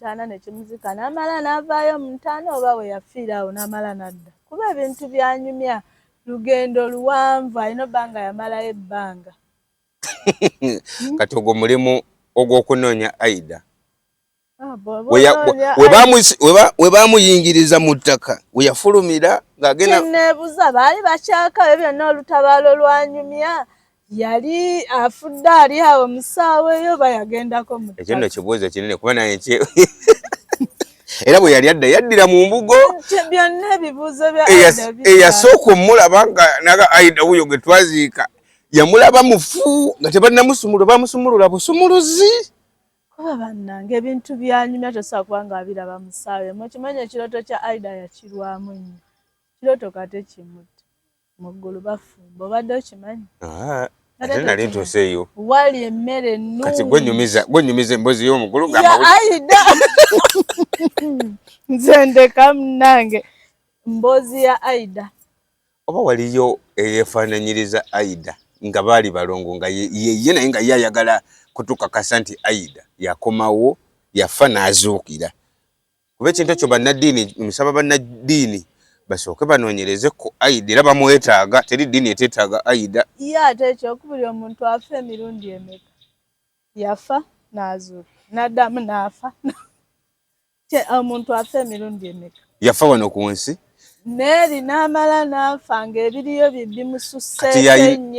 mutaana ne kimuzika n'amala n'avaayo mu ntaana oba we yafiira awo n'amala n'adda. Kuba ebintu byanyumya lugendo luwanvu alina obbanga yamalayo ebbanga. Kati ogwo mulimu ogw'okunoonya Aida. We baamuyingiriza mu ttaka we yafulumira ng'agenda. Kyenneebuza baali bakyakayo byonna olutabaalo lwanyumya yali afudde ali awo mu ssaawa eyo bayagendako mu ttaka. Ekyo nno kibuuzo kinene kuba naye era bwe yali adda yaddira mu mbugo. Byonna ebibuuzo bya eyasooka omulaba nga naga Aida wuyo gwe twaziika yamulaba mufu nga tebannamusumulula bamusumulula busumuluzi. Kuba bannange ebintu byanyumya tosobola kuba nga abiraba mu ssaawa emu. Okimanyi ekirooto kya Aida yakirwamu nnyo. Kirooto kate kimutte mu ggulu bafumba obadde okimanyi? Ate nali ntuuseeyo. Wali emmere ennungi. Kati gwennyumiza emboozi y'omugulu ya Aida. Nze ndeka munnange mboozi ya Aida. Oba waliyo eyeefaananyiriza Aida nga baali balongo nga ye naye nga ye ayagala kutukakasa nti Aida yakomawo yafa n'azuukira. Kuba ekintu ekyo bannaddiini nsaba bannaddiini basooke banoonyereze ku Aida era bamwetaaga. Teri ddiini eteetaaga Aida. Ye ate ekyokubiri omuntu afa emirundi emeka yafa n'azuuka n'addamu n'afa. Omuntu afa emirundi emeka yafa wano ku nsi Neeri n'amala n'afa ng'ebiriyo bimususse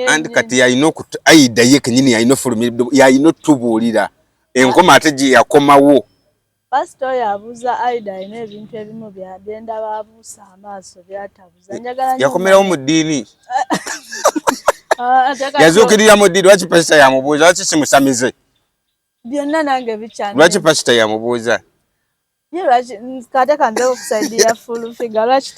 andi kati yalina Aida ye kenyini yalina fulumira yalina otubuulira enkoma ate gye yakomawo. Pasito oyo abuuza Aida alina ebintu ebimu byagenda baabuusa amaaso byatabuza. Yakomerawo mu ddiini. Yazuukirira mu ddiini. Lwaki pasita yamubuuza? Lwaki simusamize? Byonna nange bikyane. Lwaki pasita yamubuuza? Kate kanze okusaidi ya full figure. Lwaki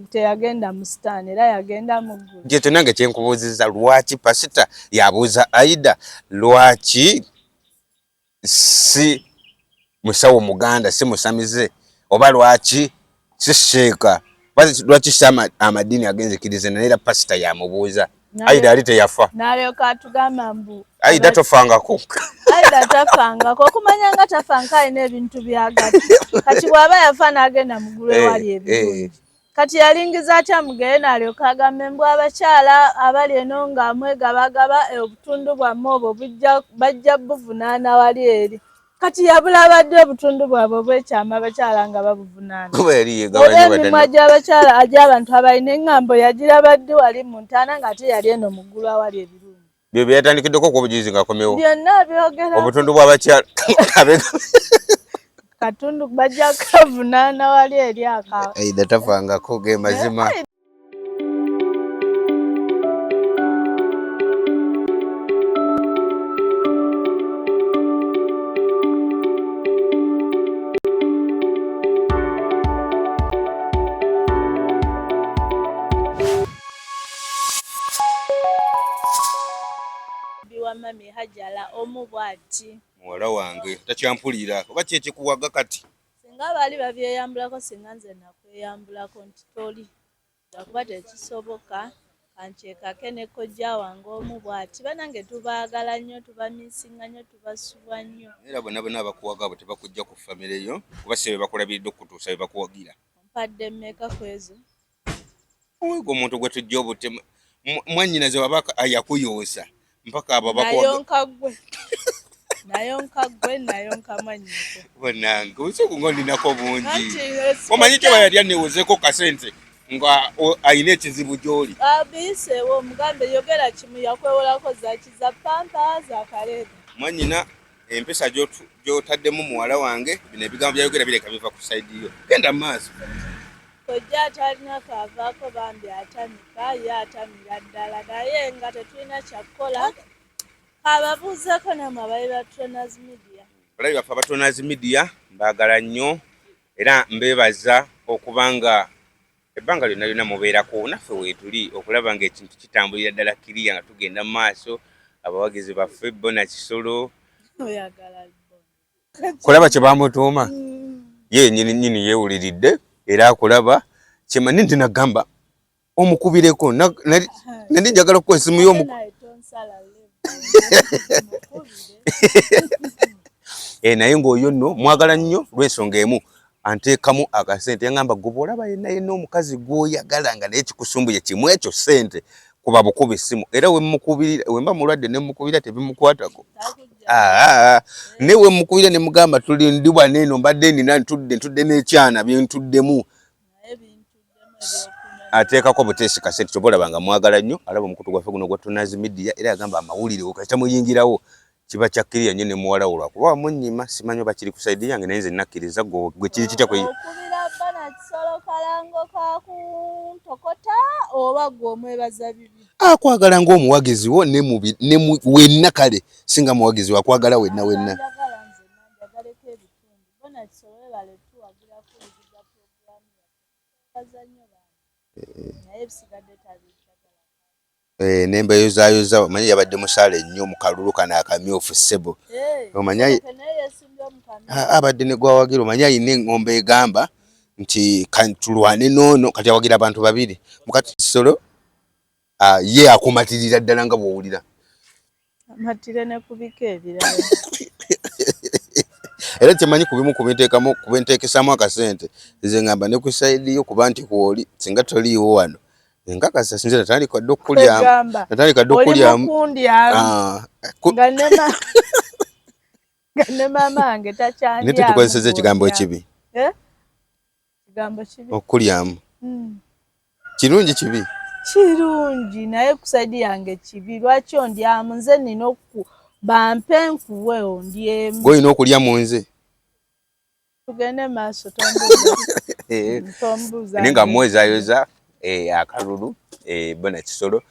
teyagenda mu sitaani era yagenda mu ggulu? Gye nange kyenkubuuziza lwaki pasita yabuuza Aida lwaki si musawo muganda si musamize oba lwaki si sheeka lwaki amaddiini agenzikiriza naye pasita yamubuuza. Aida ali teyafa. N'alyoka atugamba mbu Aida tofangako. Aida tafangako. Okumanya nga tafanka alina ebintu by'agatta. Kati bw'aba yafa n'agenda mu ggulu ewali ebirungi. Kati yalingiza atya mugere n'alyoka agamba mbu abakyala abali eno ng'amwegabagaba obutundu bwammwe obwo bajja buvunaana wali eri. Kati yabula badde obutundu bwabwe obw'ekyama abakyala nga babuvunaana. Emimwa gy'abakyala agy'abantu abalina eŋŋambo yagiraba dde wali mu ntaana ng'ate yali eno mu ggulu awali ebirungi. Byo byatandikiddeko okubujulizi ng'akomewo. Byonna byogera. Obutundu bw'abakyala. Katundu bajja kuvunaana wali eri aka. Aida tafangako ge mazima. Mami Hajala omu bw'ati. Muwala wange takyampulira oba kye kikuwaga kati. Singa baali babyeyambulako singa nze nakweyambulako nti toli. Lwakuba tekisoboka kankyekake ne kojja wange omu bw'ati. Banange tubaagala nnyo tubamiisinga nnyo tubasubwa nnyo. Era bonna abakuwaga abo tebakujja ku famire yo oba si be bakulabiridde okutuusa be bakuwagira. Mpadde mmeka ku ezo? Ogwo omuntu gwe tujja obutema mwannyinaze waba yakuyoosa. Mpaka abo nayonka manyiko bonange usuku ngondinako bungi omanyi kye bayalya newozeko kasente nga ayina ekizibu gy'oli abiseewo omugambe yogera kimu yakwewolako zakiza pampa zakalebe mwanyina empesa gy'otaddemu muwala wange bino ebigambo byayogera bireka biva ku saidi yo genda mu maaso kojja atalina kaavaako bambi atamika ye atamira ddala naye nga tetulina kyakukola ababuuzeko namwe abayi ba Toners Media. Balabi baffe aba Toners Media mbaagala nnyo era mbeebaza okubanga ebbanga lyonna lyonna mubeerako naffe weetuli okulaba ng'ekintu kitambulira ddala kiriya nga tugenda mu maaso abawagizi baffe Bona Kisolo kulaba kye bamutuuma ye nnyini yeewuliridde era akulaba kimanyi nti nagamba omukubireko nali njagala okukola essimu y'omu naye ng'oyo nno mwagala nnyo lw'ensonga emu anteekamu akasente ngamba gwe bw'olaba yenna omukazi gw'oyagala nga naye kikusumbuye kimu ekyo ssente kuba bukuba essimu era wemba mulwadde ne mukubira tebimukwatako ne we mukubira ne mugamba tuli ndi bwana eno mbadde nina ntudde n'ekyana byentuddemu ateekako buteesi kasente kyobalaba nga mwagala nnyo alaba omukutu gwaffe guno gwa Tunazi Media era yagamba amawulire okasita muyingirawo kiba kyakkiriya nnyo ne muwala olwa kuba wamunnyima simanyi oba kiri ku sayidi yange naye nze nakkiriza gwe kiri kitya kwe okubira bana kisolo kalango ka kuntokota oba gwe omwebaza bibi akwagala ng'omuwagizi wo wenna kale singa muwagizi wo akwagala wenna nembeyozayoza omanyi yabadde musaale nnyo mu kalulu kano akamyufu ssebo omanyi abadde ne gwawagira omanyi ayina eŋŋombe egamba nti tulwane noono kati awagira abantu babiri mukati kisolo ye akumatirira ddala nga bw'owulira amatire ne kubika ebirala era kyemanyi kubimu kubenteekesamu akasente nze ngamba ne ku sayidi yo kuba nti kwoli singa toliiwo wano enkakasa sinze natandika dde okukulyamu nga ne mama wange takyandyamu naye tukozeseza ekigambo ekibi okukulyamu kirungi kibi kirungi naye ku sayidi yange kibi lwaki ondyamu nze nina bampe nkuwe ondyemu gwolina okulya mu nze tugende maaso tombuuza naye nga mwezayoza akalulu bona kisolo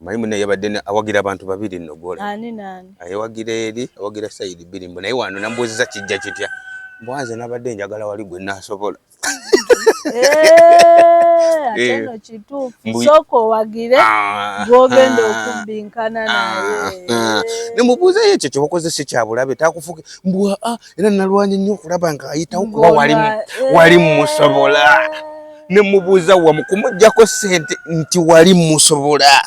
omanyi munne yabadde awagira abantu babiri nno gola ani nani ayewagira eri awagira sayidi bbiri mbu naye wano nambuuziza kijja kitya mbwanze nabadde njagala wali gwe naasobola ate no kituufu sooka owagire gw'ogenda okubbinkana naye nemubuuzayo ekyo kyewakozesa ekyabulabe takufuuke mbwa era nalwanye nnyo okulaba nga ayitawo kuba wali musobola nemubuuza wamu kumuggyako ssente nti wali musobola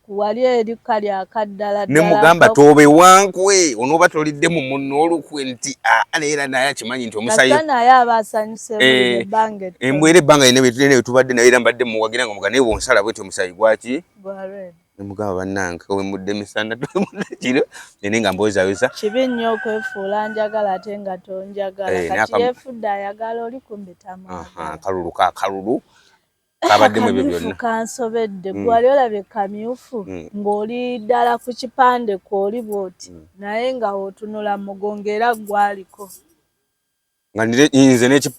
wali erika lyakaddala nemugamba toobe wankwe onooba tolidde mu munno olukwe nti naye era naye akimanyi nti omusayi naye aba asanyuse ebbanga embwera ebbanga lino tubadde naye era mbadde muwagira nga muga naye bwonsala bwetyo omusayi gwaki nemugamba bannange wemudde emisana kiro naye nga mboozayoza kibi nnyo okwefuula njagala ate nga tonjagala kati yeefudde ayagala oli kumbi akalulu kakalulu kabaddemu ebyo byonna kansobedde gwali olabye kamyufu ng'oli ddala ku kipande kwoli bw'oti naye nga otunula mugongo era gwaliko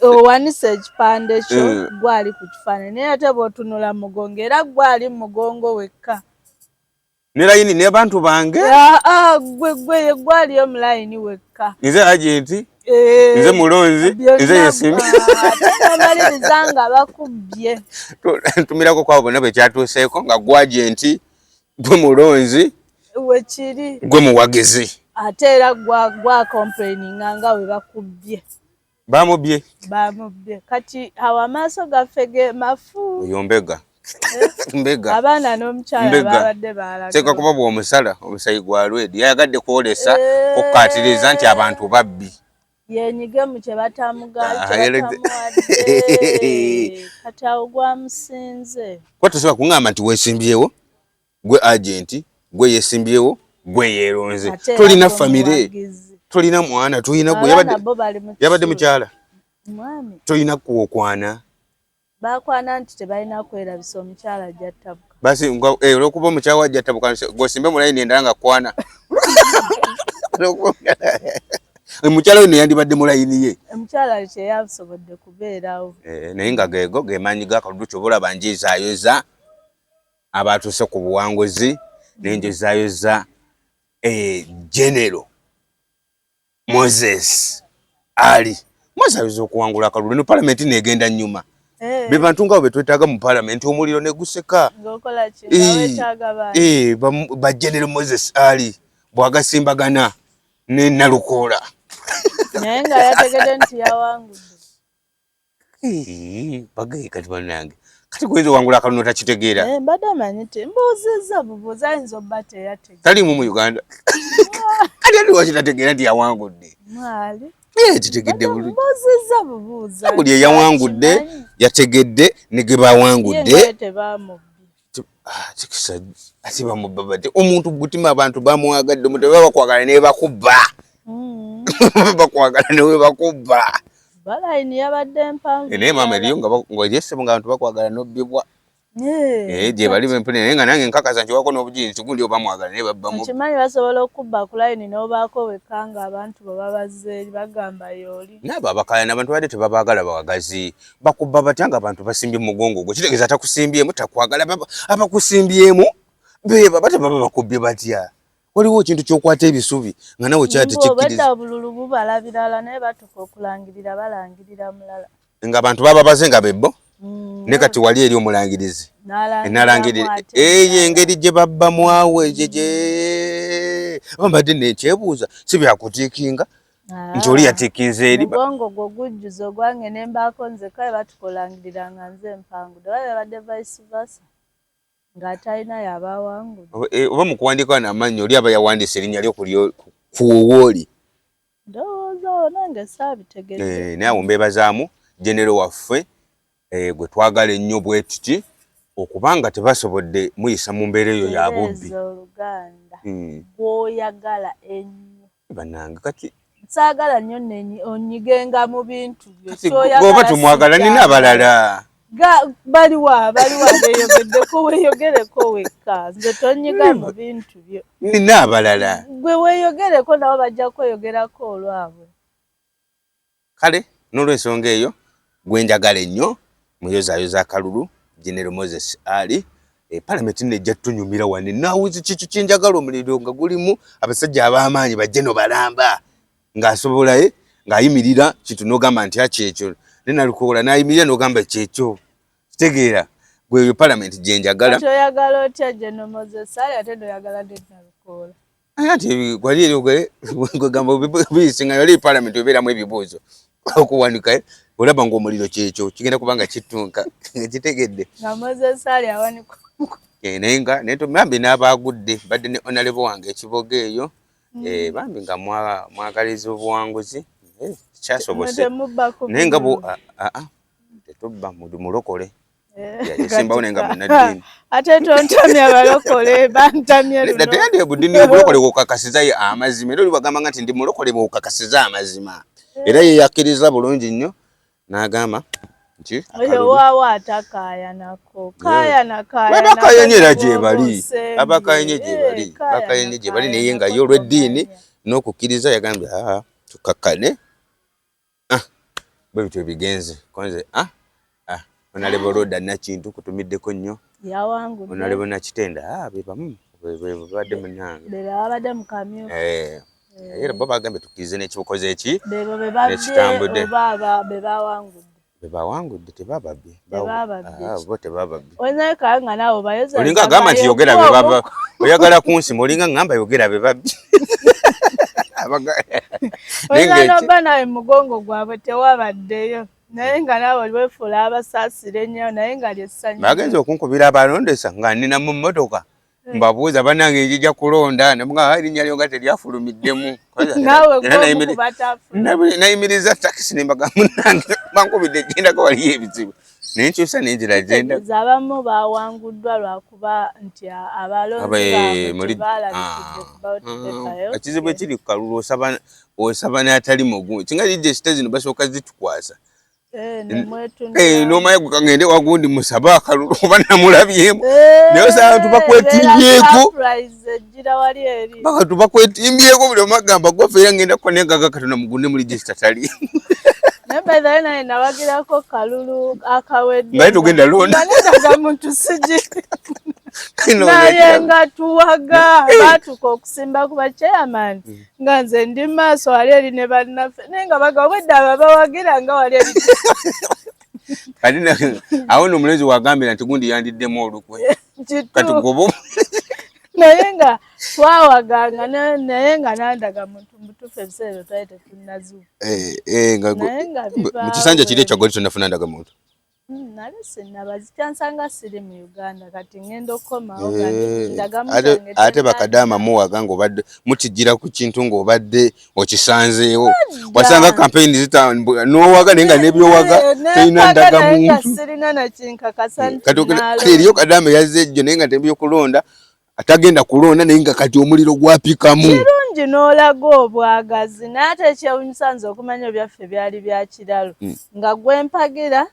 owanise ekipande kyo gwali ku kifaananyi naye ate bw'otunula mugongo era gwali mugongo wekka ne layini n'abantu bange gwe gwali omulayini wekka nze agenti nze mulonzi nze yesimbi amaliriza nga bakubbye ntumirako kwabo bonna bwe kyatuuseeko nga gwe agenti gwe mulonzi wekiri gwe muwagizi ate era gwa complaininga nga we bakubbye bamubye kati awo amaaso gaffe ge mafu yombega mbega abaana n'omukyala babadde baalaga seka kuba bw'omusala omusayi gwa lwedi yayagadde kwolesa kukkatiriza nti abantu babbi yenyige mu kye batamuwadde kati awo gwamusinze kuba tosobola kuŋŋamba nti weesimbyewo gwe agenti gwe yeesimbyewo gwe yeeronze tolina famire tolina mwana tolina gwe yabadde mukyala tolina kuokwana bakwana nti tebalina kwerabisa omukyala ajjattabuka basi olwokuba omukyala ajjattabuka gwosimbe mulayini endala nga kwana omukyala ono yandibadde mulayini ye omukyala kyeyasobodde kubeerawo naye nga geego gemaanyi gakalulu kyobalaba njezaayoza abatuuse ku buwanguzi nenjezaayoza General Moses Ali mwezaayoza okuwangula akalulu ne palamenti negenda nnyuma be bantu nga bwe twetaaga mu palamenti omuliro ne guseka ba General Moses Ali bwagasimbagana ne Nalukoola naye nga yategedde nti yawangudde bagaye kati bannange kati kwenzo wangula akalulu takitegeera mbadde manyite mbuuzizza bubuuza ayinza obba teyategeera talimu mu Uganda kati ali wakitategeera nti yawangudde mwali kitegedde bulungi mbuuzizza bubuuza buli eyawangudde yategedde ne ge bawangudde ate bamubba badde omuntu gutima abantu bamwagadde omuntu baba bakwagala ne bakubba bakwagala ne bakubba balayini yabadde mpanvu naye maama eriyo nga yesebo nga abantu bakwagala n'obbibwa gye bali bempune naye nga nange nkakasa nti wako n'obuginzi tigundi oba mwagala naye babbamu nkimanyi basobola okubba ku layini n'obaako wekka nga abantu bwe bazze eri bagamba yooli naabo abakayana abantu badde tebabaagala bawagazi bakubba batya nga abantu basimbye mugongo gwo kitegeeza atakusimbyemu takwagala abakusimbyemu beba bate baba bakubbye batya waliwo ekintu ky'okwata ebisubi nga nawe kyatekikkiriza obululu bubalabirala naye batuka okulangirira balangirira mulala ng'abantu baba baze nga bebbo ne kati wali eri omulangirizi nalangirira eyo engeri gye babbamu awo egye bambadde nekyebuuza si byakutiikinga nti oli yatiikinze eri mugongo gwo gujjuza ogwange ne mbaako nze kale batukolangirira nga nze mpangude oba babadde vice versa ng'ate alina yabawangudde oba mu kuwandiika n'amannya oli aba yawandiisa erinnya lyo kuwooli ndowooza nange saabitegeeza naye awo mbeebazaamu genero waffe gwe twagala ennyo bwe tuti okubanga tebasobodde muyisa mu mbeera eyo ya bubbi oluganda bw'oyagala ennyo bannange kati saagala nnyo onyigenga mu bintu byoba tumwagala nina abalala baliwa beeyogeddeko weeyogereko wekka nze tonyiga mu bintu byo nina abalala gwe weeyogereko nabo bajja kweyogerako olwabwe kale n'olwensonga eyo gwe njagala ennyo muyozaayoza akalulu General Moses Ali palamenti nejja tunyumira wane nawuzi kicu kinjagala omuliro nga gulimu abasajja ab'amaanyi bajje no balamba ng'asobola ng'ayimirira kitu n'ogamba nti akyekyo nenalukola n'ayimirira n'ogamba kyekyo kitegeera gwe palamenti gye njagala toyagala otya General Moses Ali ate noyagala nenalukola ati gwali eri gwegamba bisinga yali palamenti obeeramu ebibuuzo okuwanika olaba ng'omuliro kyekyo kigenda kubanga kitunka kitegedde nga Moses Ali awanika naye nga bambi n'abaagudde badde ne honorable wange ekiboga eyo bambi nga mwagaliza obuwanguzi kyasobose naye nga tetubba mulokole yasimbawo naye nga munnaddiini ate tontamya abalokole bantamye luno teyandi buddini obulokole bwokakasiza amazima era oli bagambanga nti ndi mulokole bwokakasiza amazima era yeyakkiriza bulungi nnyo n'agamba nti waawo atakayanako bakayanyera gye bali abakayenye gye bali naye nga ye olw'eddiini n'okukkiriza yagambye tukakkane bwe bityo bigenze konze Honorable Roda Nakintu kutumiddeko nnyo Honorable Nakitenda bebamu bebadde munnange bebabadde mu kamyu era bo bagambye tukkirize n'ekikoze eki bebo nekitambudde bebawangudde tebababye bo tebababye olinaka nga naawe bayoza olinga agamba nti yogera bebaba oyagala kunsima olinga ngamba yogera bebabye olina noba nawe mugongo gwabwe tewabaddeyo naye nga naawe olwefuula abasaasira ennyo naye nga lyessanyu bagenza okunkubira abalondesa nga nnina mu mmotoka mbabuuza bannange njija kulonda nemuga erinnya lyo nga teryafulumiddemu nayimiriza takisi nembaga munnange bankubidde gendako waliyo ebizibu naye nkyusa nenjira genda abamu bawanguddwa lwakuba nti ekizibu ekiri ku kalulu osaba n'atali mugumu kinga lijja ekita zino basooka zitukwasa n'omanya gukagende wagundi musaba akalulu oba namulabyemu naye osaba abantu bakwetimbyeko bakatu bakwetimbyeko buli omagamba gwafe era ngenda kukola nengaga katona mugunde muli gye kitatali naye naye nawagirako kalulu akawedde naye tugenda londa naga muntu sigi naye nga tuwaga baatuka okusimba ku bachairman nga nze ndi maaso wali eri ne bannaffe naye nga baga obwedde aba bawagira nga wali eri kati awo n'omulezi wagambira nti gundi yandiddemu olukwe kati gobo naye nga twawaganga naye nga nandaga muntu mutuufu ebiseera twali tetunnazuuka mu kisanja kiri ekyagoli tonafuna ndagamuntu Nale sinnabazi kyansanga siri mu Uganda kati ngenda okukomawo ndagamu zange ate bakadama muwaga ng'obadde mutijjira ku kintu ng'obadde okisanzeewo wasanga campaign zitambula n'owaga naye nga n'ebyowaga terina ndagamuntu sirina nakinkakasa kati eriyo kadama yazze ejjo naye nga tebyokulonda atagenda kulonda naye nga kati omuliro gwapikamu kirungi n'olaga obwagazi naye ate ekyewunyisanze okumanya ebyaffe byali bya kiralo nga gwempagira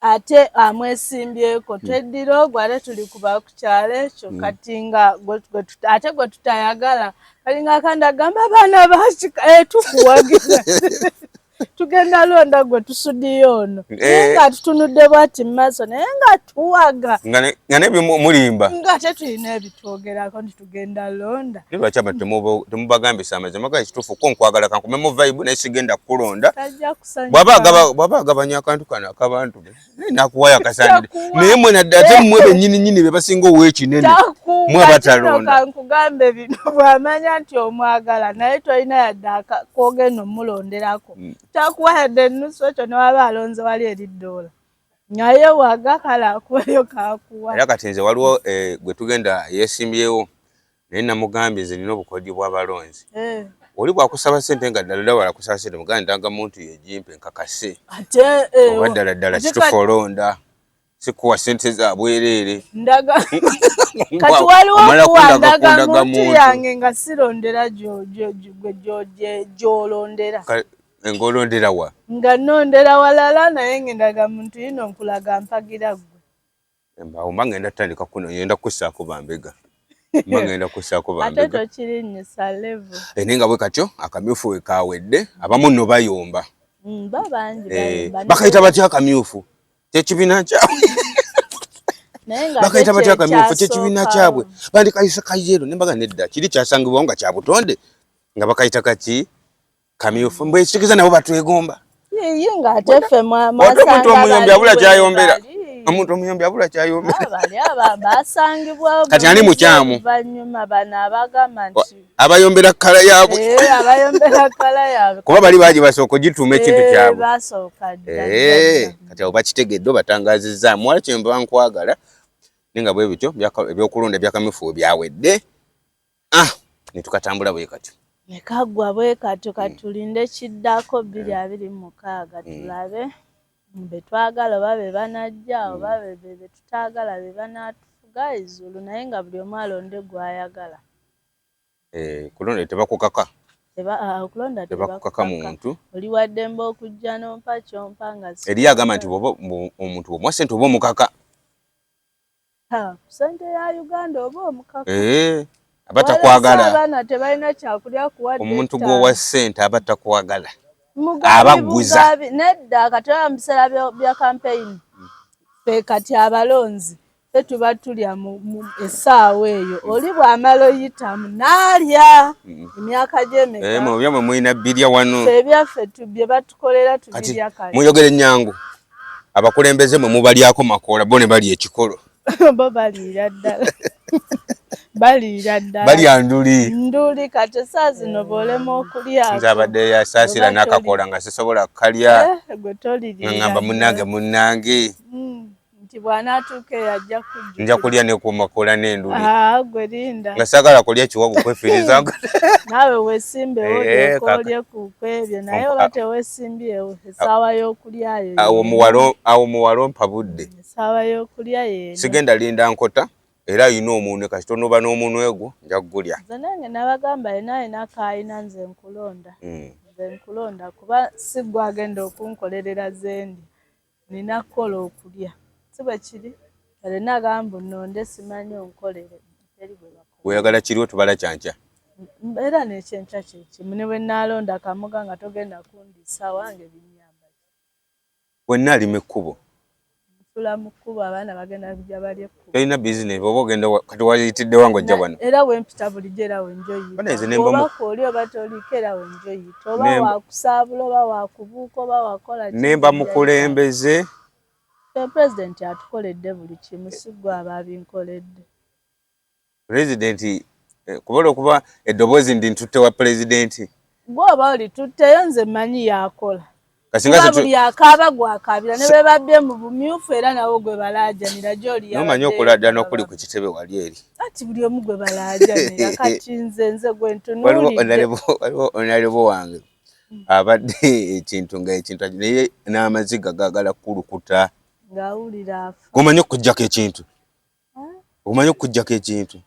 ate amwesimbyeko tweddira ogwo ate tuli kuba ku kyalo ekyo kati nga ate gwe tutayagala kalinga akandi agamba abaana bakika tukuwagira tugenda londa gwe tusudiyo ono naye nga tutunudde bwati mu maaso naye nga tuwaga nga nebyo mulimba nga ate tulina ebitwogerako nti tugenda londa lwaki aba temubagambisa amazima gali kituufu ko nkwagala kankumemu vibe naye sigenda kulonda bw'aba agabanya akantu kano akabantu be nakuwayo akasandire naye mwe nadde ate mmwe bennyini be basinga ow'ekinene mwe abatalonda kankugambe bino bw'amanya nti omwagala naye tolina yadde kogenda omulonderako takuwa yadde ennusu ekyo newaba alonze wali eridoola naye waga kale akuweyo kakuwa era kati nze waliwo gwe tugenda yeesimbyewo naye namugambye nze nina obukodyo bw'abalonzi oli bwakusaba sente nga ddala wala kusaba sente muganda ndangamuntu yegimpe nkakase oba ddala kitufu olonda sikuwa sente za bwereere kati waliwo okuwa ndagamuntu yange nga sirondera gy'olondera ng'olondera wa nga nondera walala naye ngendaga muntu yino nkulaga mpagira gwe mba ngenda tutandika kuno ngenda kussaako bambega ngenda kussaako bambega ate tokirinnyisa level naye nga bwe katyo akamyufu we kaawedde abamu nno bayomba babangi bakayita batya akamyufu kyekibiina kyabwe bakayita batya akamyufu kyekibiina kyabwe bandikayisa kayero nembaga nedda kiri kyasangibwawo nga kya butonde nga bakayita kaki kamyufu mbwe ekikiza nabo batwegomba ye nga ate ffe omuntu omuyombi abula kyayombera omuntu omuyombi abula kyayombera basangibwa kati ani mukyamu banyuma bano abagamba nti abayombera kkala yaabwe abayombera kkala yaabwe kuba bali baagi basooka ogituuma ekintu kyabwe basooka kati abo bakitegedde obatangazizza muwala kyemba nkwagala naye nga bwe bityo ebyokulonda ebyakamyufu we byawedde ne tukatambula bwe katyo nekagwa bwe katyo katulinde kiddako 2026 tulabe be twagala oba be banajja oba be tutaagala be banaatufuga izulu naye nga buli omu alonde gw'ayagala kulonda tebakukaka okulonda tebakukaka muntu oli waddembe okujja n'ompa kyompa nga eriyo agamba nti omuntu bw'omuwa ssente oba omukaka ssente ya Uganda oba omukaka abatakwagala abaana tebalina kyakulya kuwadde omuntu gw'owa ssente abatakwagala abaguza nedda kati mu biseera bya campaign fe kati abalonzi fe tuba tulya mu essaawa eyo oli bw'amala oyitamu n'alya emyaka gy'emeka mu byamwe mulina birya wano ebyaffe bye batukolera tubirya kati muyogere nnyangu abakulembeze mwe mubalyako makoola bo ne balya ekikolo bo baliira ddala baliira ddala balya nduli kati esaa zino bw'olema okulyako nze abadde yasaasira n'akakoola nga sisobola kukalya gwe toliriira ngamba munnange nti bw'anaatuuka eyo ajja kujja nja kulya ne ku makoola n'enduli gwe linda nga saagala kulya kiwago kwefiiriza naawe weesimbewo olye ku kwebyo naye oba teweesimbyewo essaawa y'okulyayo awo muwalompa budde essaawa y'okulya yeeno sigenda linda nkota era ayina omunwe kasi tonoba n'omunwe gwo nja kugulya nze nange nabagamba ayina kaayina nze nkulonda kuba si gwe agenda okunkolerera zendi nina kukola okulya si bwe kiri kale nagamba nnonde simanyi onkolere weeyagala kiriwo tubala kyankya era n'ekyenkya kyekimu ne bwe naalonda kamuga nga togenda kundiisa wange binyamba wenna alima ekkubo nsula mu kkubo abaana bagenda kujja balya ekkubo tolina bizinesi oba ogenda kati wayitidde wange ojja wano era wempita bulijjo era wenjoyitaobaka oli oba toliiko era wenjoyita oba wakusaabula oba wakubuuka oba wakola nemba mukulembeze pulezidenti atukoledde buli kimu si gwe aba abinkoledde pulezidenti kubola okuba eddoboozi ndi ntutte wa pulezidenti gwe oba oli tutteyo nze mmanyi yakola Kuba buli akaaba gwakabira ne bwe babye mu bumyufu era nawo gwe balaajanira gy'oli yabadde. Nomanyi okulada n'okuli ku kitebe wali eri. Ati buli omu gwe balaajanira kati nze gwe ntunuulidde. Waliwo onalebo wange abadde ekintu ng'ekintu naye n'amaziga gaagala kulukuta. Ng'awulira afa. Omanyi okuggyako ekintu. Omanyi okuggyako ekintu.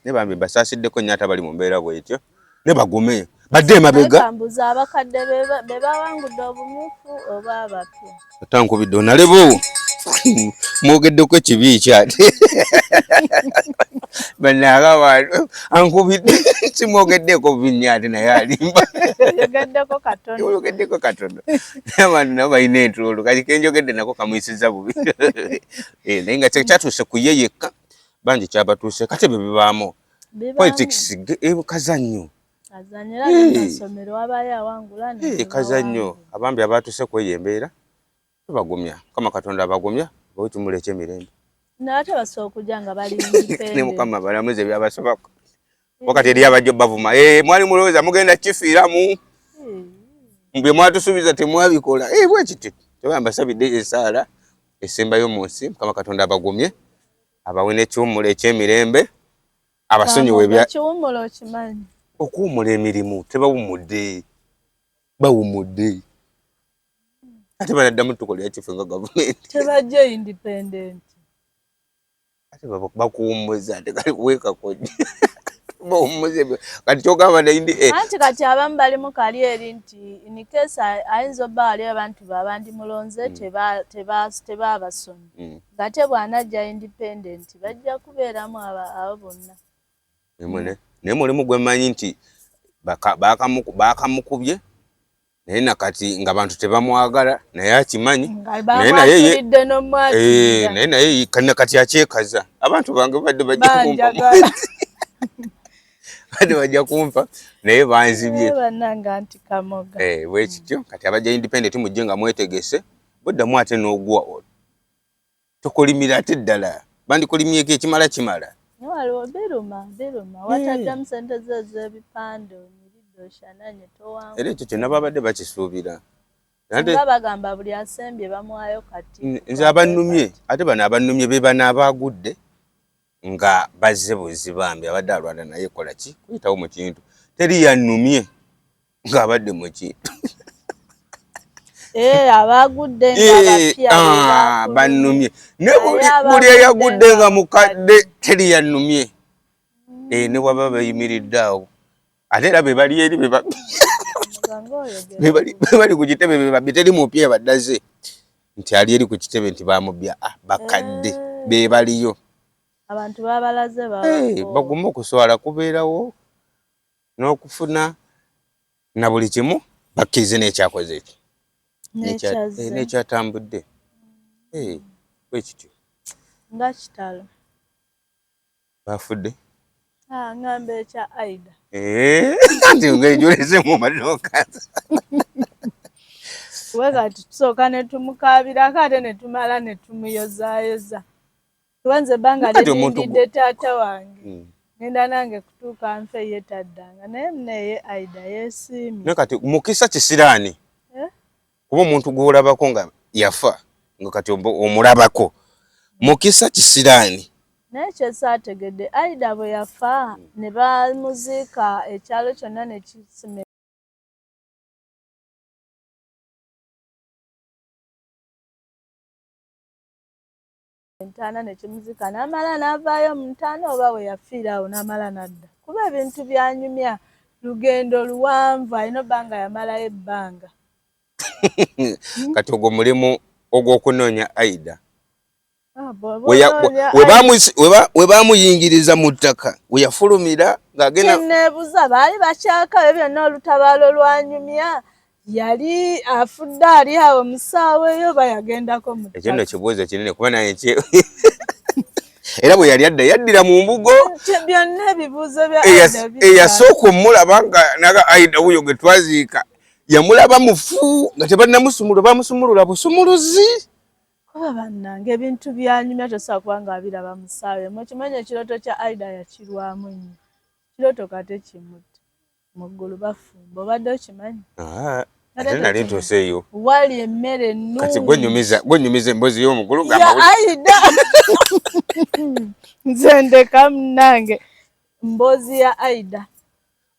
Ne bambi basaasiddeko nnyo ate bali mu mbeera bw'etyo. Ne bagume. Badde emabega. Kambuza abakadde be bawangudde obumyufu oba abapya. Atankubidde onalebo. Mwogeddeko ekibi kyate. Banaga wano ankubidde simwogeddeko binyate naye alimba. Yogeddeko katono. Yogeddeko katono. Abantu nabo balina entuulu kati kenjogedde nako kamuyisiza bubi. Naye nga kyatuuse ku ye yekka bangi kyabatuuse kati bwe bibaamu. Politics kazannyo. Kazanyira n'amasomero abaye awangula ne. Kazannyo abambi abaatuuse kweyembeera bagumya kama Katonda abagumya bwe tumuleke emirembe. Nate basobola okujja nga bali independent. Ne mukama balamuze byabasobako. Wakati eri abajjo bavuma mwali mulowooza mugenda kifiiramu. Bwe mwatusuubiza temwabikola. Bwe kiti tebamba sabidde esaala esembayo mu nsi kama Katonda abagumye abawe n'ekiwummulo eky'emirembe abasonyiwe bya kiwummulo kimanyi. Okuwummula emirimu tebawummudde. Bawummudde. Ate banaddamu tukolera kife nga gavumenti. Tebajja independent. Ate bakuwummuza ate kali kuweeka kojja. Bawummuze kati kyogamba na indi anti kati abamu bali mu kali eri nti in case ayinza obba wali abantu babandi mulonze tebabasomye. Ngate bw'anajja independent bajja kubeeramu abo bonna. Naye mulimu gwe mmanyi nti bakamukubye naye nakati nga bantu tebamwagala naye akimanyi naye naye kati akyekaza abantu bange badde bajja kumpa badde bajja kumpa naye banzibye bannanga nti kamoga bwe kityo kati abajja independent mujje nga mwetegese buddamu ate n'ogwa tokolimira ate ddala bandikolimyeko ekimala kimala. Waliwo biruma wataddamu sente ze z'ebipande omiridde oshananye towangu. Era ekyo kyonna babadde bakisuubira. Nga bagamba buli asembye bamwayo kati. Nze abannumye ate bano abannumye be bano abaagudde nga bazze buzi bambi abadde alwana naye kola ki kuyitawo mu kintu teri yannumye ng'abadde mu kintu. Abagudde nga bapya bannumye ne buli eyagudde nga mukadde teri yannumye. Ne waba bayimiridde awo ate era be bali eri be bali ku kitebe be babbi teri mupya baddaze nti ali eri ku kitebe nti bamubya bakadde be baliyo. Abantu babalaze bagume okuswala kubeerawo n'okufuna na buli kimu bakkirize n'ekyakoze ekyo n'ekyatambudde. Bwe kityo nga kitalo bafudde ngamba ekya Aida nti ng'ejoleze mu maduuka. We kati tusooka ne tumukaabirako ate ne tumala ne tumuyozaayoza. Tuwanze ebbanga lyerindidde taata wange ngenda nange kutuuka nfe ye taddanga naye muneye Aida yeesiimye. Naye kati mukisa kisiraani kuba omuntu gw'olabako nga yafa nga kati omulabako mukisa kisiraani. Naye kyesaategedde Aida bwe yafa ne bamuziika ekyalo kyonna ne kisime entaana ne kimuziika n'amala n'avaayo mu ntaana oba we yafiira awo n'amala n'adda. Kuba ebintu byanyumya lugendo luwanvu alina obbanga yamalayo ebbanga. Kati ogwo mulimu ogw'okunoonya Aida we baamuyingiriza mu ttaka we yafulumira ng'agenda. Neebuuza baali bakyakayo byonna olutabaalo lwanyumya yali afudde ali awo musaawe eyo bayagendako mu ttaka. Ekyo nno kibuuzo kinene kuba naye era bwe yali adda yaddira mu mbugo. Byonna ebibuuzo bya eyasooka omulaba nga naga Aida wuyo gwe twaziika yamulaba mufu nga tebannamusumulula bamusumulula busumuluzi. Kuba bannange ebintu byanyumya tosobola kuba nga abiraba musaawe mukimanyi ekirooto kya Aida yakirwamu nnyo. Kirooto kate kimutte mu ggulu bafumba obadde okimanyi. ate nali ntuuseeyo wali emmere ennungi kati gwenyumiza emboozi y'omugulu Aida nze ndeka munnange mboozi ya Aida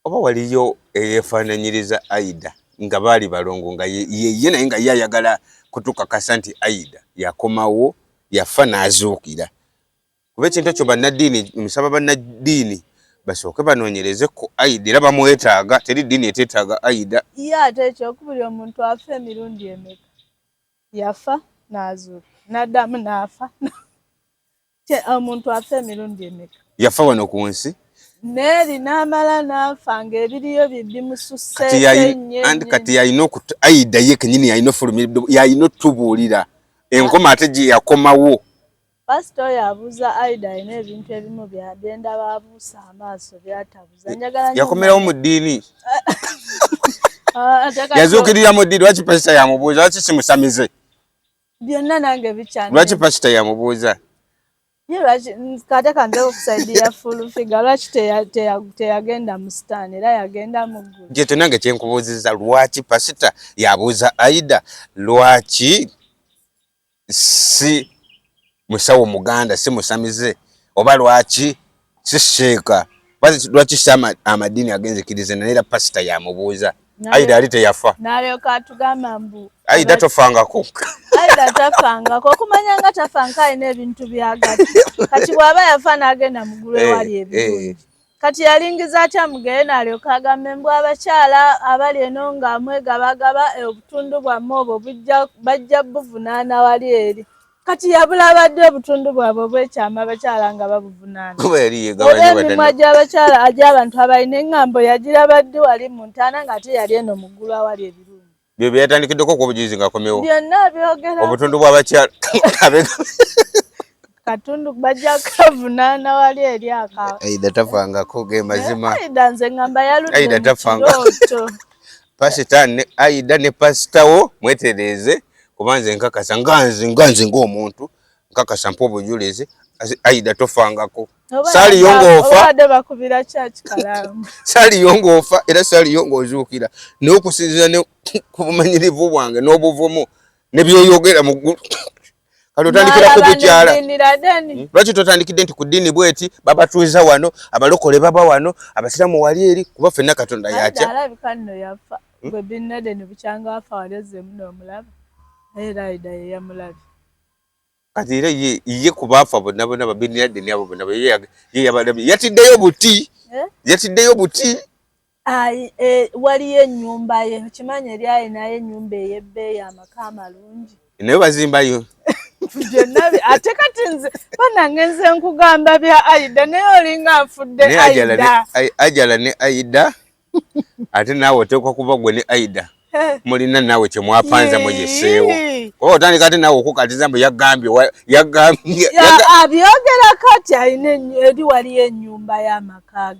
oba waliyo eyeefaananyiriza Aida nga baali balongo nga ye naye nga ye ayagala kutukakasa nti Aida yakomawo yafa n'azuukira kuba ekintu ekyo bannaddiini nsaba bannaddiini basooke banoonyereze ku Aida era bamwetaaga teri ddiini eteetaaga Aida ye ate ekyokubiri omuntu afa emirundi emeka yafa n'azuuka n'addamu n'afa omuntu afa emirundi emeka yafa wano ku nsi Neeri n'amala n'afa ng'ebiriyo bimususse kati yalina Aida ye kenyini yalina otubuulira enkoma ate gye yakomawo pasito oyo abuuza Aida alina ebintu ebimu byagenda baabuusa amaaso byatabuza njagala yakomerawo mu ddiini yazuukirira mu ddiini lwaki pasita yamubuuza lwaki simusamize byonna nange bikyani lwaki pasita yamubuuza kate kanze okusaidia full figure lwaki teyagenda mu sitaani era yagenda mu ggulu gye nange kyenkubuuziza lwaki pasita yabuuza Aida lwaki si musawo muganda si musamize oba lwaki si sheeka lwaki si amaddiini agenzikiriza naye pasita yamubuuza Aida ali teyafa n'alyoka atugamba mbu Aida tofangako Aida tafangako okumanya nga tafanka alina ebintu byagati kati bw'aba yafa n'agenda mu ggulu ewali ebirungi kati yalingiza atya mugere n'alyoka agamba mbu abakyala abali eno ng'amwegabagaba obutundu bwammwe obwo bajja buvunaana wali eri kati yabula badde obutundu bwabwe obwekyama abakyala nga babuvunaana oba emimwa gy'abakyala agy'abantu abalina eŋŋambo yagiraba ddi wali mu ntaana ng'ate yali eno mu ggulu awali ebirungi byo byeyatandikiddeko okubujulizi ng'akomewo byonna byogera obutundu bw'abakyala katundu bajja kavunaana wali eri aka Aida tafangako ge mazima Aida nze ŋŋamba yaludde Aida tafanga pasita ne Aida ne pasitawo mwetereeze kuba nze nkakasa nganze ng'omuntu nkakasa mpa obujulizi Aida tofangako saaliyo ng'ofa bakubira church kalamu saaliyo ng'ofa era saaliyo ng'ozuukira naye okusinziira ku bumanyirivu bwange n'obuvumu ne byoyogera mu ggulu kati otandikira ku bukyala lwaki totandikidde nti ku ddiini bweti babatuuza wano abalokole baba wano abasiramu wali eri kuba ffenna Katonda yatya alabika nno yafa gwe Bin Laden bukyanga afa wali ozzeemu n'omulaba era Aida ye yamulabye kati era ye ku baafa bonna bonna ba Bin Laden abo bonna ye yabalabye yatiddeyo buti waliyo ennyumba ye kimanyi eri alinayo ennyumba ey'ebbeeyi amaka amalungi naye bazimbayo byonna ate kati nze banange nze nkugamba bya Aida naye olinga nfudde Ajala ne Aida ate naawe oteekwa kuba gwe ne Aida mulina naawe kyemwapanza mugiseewo oba otandika ate naawe okukatiza mbu yagambye abyogera kati alina eri waliyo ennyumba y'amaka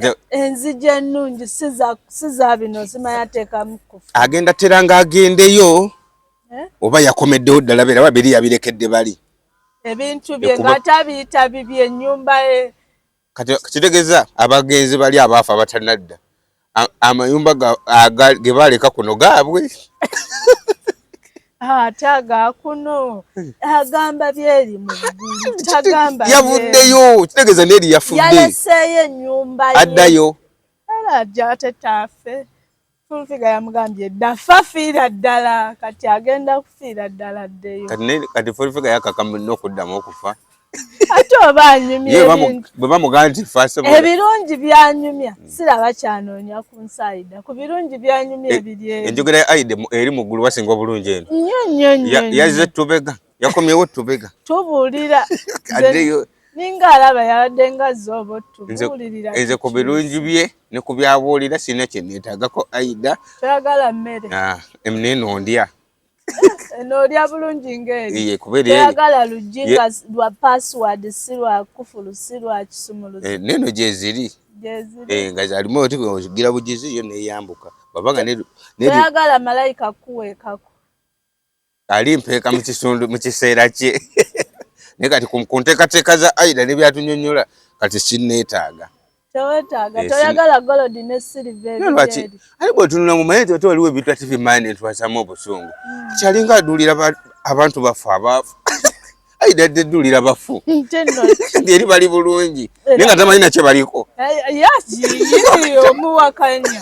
ge enzigi ennungi si za bino zimayateekamu kufa agenda teranga agendeyo oba yakomeddewo ddala beera babiri yabirekedde bali ebintu bye ng'ate abiyita bibi ennyumba ye kati kitegeeza abagenzi bali abaafa abatanadda amayumba ge baaleka kuno gaabwe ate agakuno agamba byeri mu ggulu tagamba yavuddeyo kitegeeza neeri yafudde yaleseeyo ennyumba ye addayo era ajja ate taafe Fulfiga yamugambye dafa fiira ddala kati agenda kufiira ddala ddeyo kati Fulfiga yakakamu n'okuddamu okufa ate oba anyumya ebintu bwe bamugamba nti ebirungi byanyumya siraba kyanoonya ku nsi Aida ku birungi byanyumya ebiri enjogera ya Aida eri mu ggulu wasinga obulungi eno nnyo yazze Tubega yakomyewo Tubega tubuulira ninga alaba yabadde nga zooba tubuulirira nze ku birungi bye ne ku byabuulira sirina kye neetaagako Aida toyagala mmere neno ndya n'olya bulungi ng'eri kubeera toyagala luggi nga lwa password si lwa kufulu si lwa kisumuluzi neno gyeziri nga zalimu oti ogira bugizi yo neeyambuka babanga toyagala malayika kuweekako alimpeeka mu kiseera kye naye kati ku nteekateeka za Aida ne byatunyonnyola kati sinneetaaga tewetaaga toyagala golodi ne silver lwaki ali bwetunula mu mayete oto waliwo ebintu ati bimanye twasamu obusungu kyalinga aduulira abantu bafu abaafu Aida dedulira bafu eri bali bulungi naye nga tamanyi nakye baliko yaki omuwakanya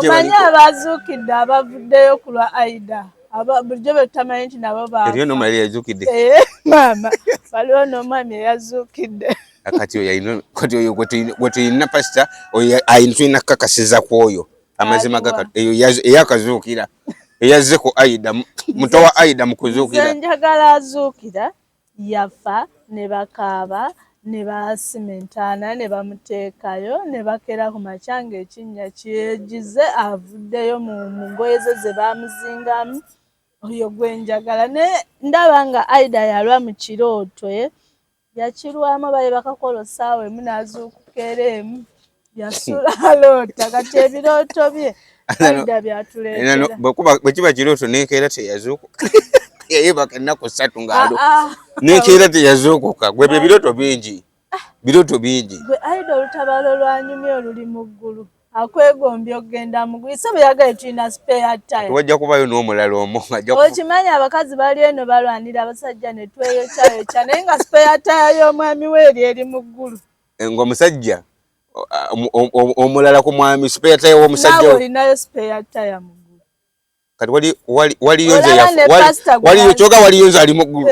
omanyi abazuukidde abavuddeyo ku lwa Aida bulijjo betutamanyi nti nabo eriyo nomali yazuukidde maama waliwo n'omwami eyazuukidde kati oyo gwe tuyina pasita oyo tulina kukakasiza ku oyo amazima eyo eyakazuukira eyazze ku Aida muto wa Aida mu kuzuukira njagala azuukira yafa ne bakaaba ne basimentana ne bamuteekayo ne bakera ku makyanga ekinnya kyegize avuddeyo mu ngoye ze bamuzingamu oyo gwe njagala ne ndaba nga Aida yalwa mu kirooto yakirwamu baye bakakola essaawa emu n'azuukuka emu yasula aloota kati ebirooto bye Aida byatuleetera bwe kiba kirooto nekeera teyazuukuka yayebaka ennaku 3 ngalo nekeera teyazuukuka gwe ebirooto bingi gwe Aida olutabalo lwanyumye oluli mu ggulu akwegombye okugenda mu ggulu ise bwe yagaye tulina spare tire wajja kubayo n'omulala omu okimanyi abakazi bali eno balwanira abasajja ne tweyokya naye nga spare tire y'omwami we eri mu ggulu ng'omusajja omulala ku mwami spare tire w'omusajja nawe olinayo spare tire mu ggulu kati waliyo kyoga waliyonza ali mu ggulu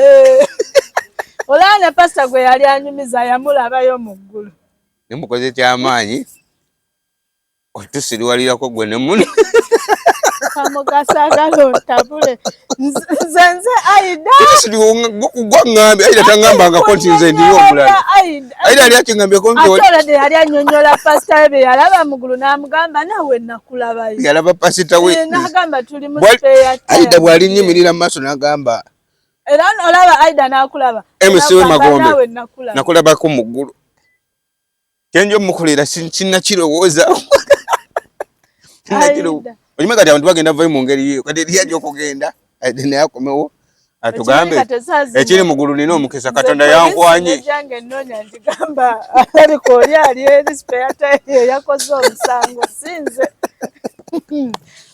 olaba ne pasita gwe yali anyumiza yamulabayo mu ggulu nemukoze kyamaanyi otusiriwalirako gwe ne muno kamugasagala ontabule nze Aida gwaŋŋambye Aida taŋŋambangako nti nze ndiyo omulala Aida yali akiŋŋambyeko ate yali annyonnyola pasita we be yalaba mu ggulu n'amugamba nawe nakulabayo yalaba pasita we n'agamba tuli mu spare Aida bw'alinnyimirira mu maaso n'agamba era olaba Aida n'akulaba emisiwe magombe nakulabako mu ggulu kyenjo mukolera sinnakirowooza onyuma kati abantu bagenda vayo mu ngeri yiyo kati eriyajja okugenda naye akomewo atugambe ekiri mu ggulu nina omukisa Katonda yankwanye jange nnoonya nti gamba aliko oli ali eri spare tire yakoze omusango sinze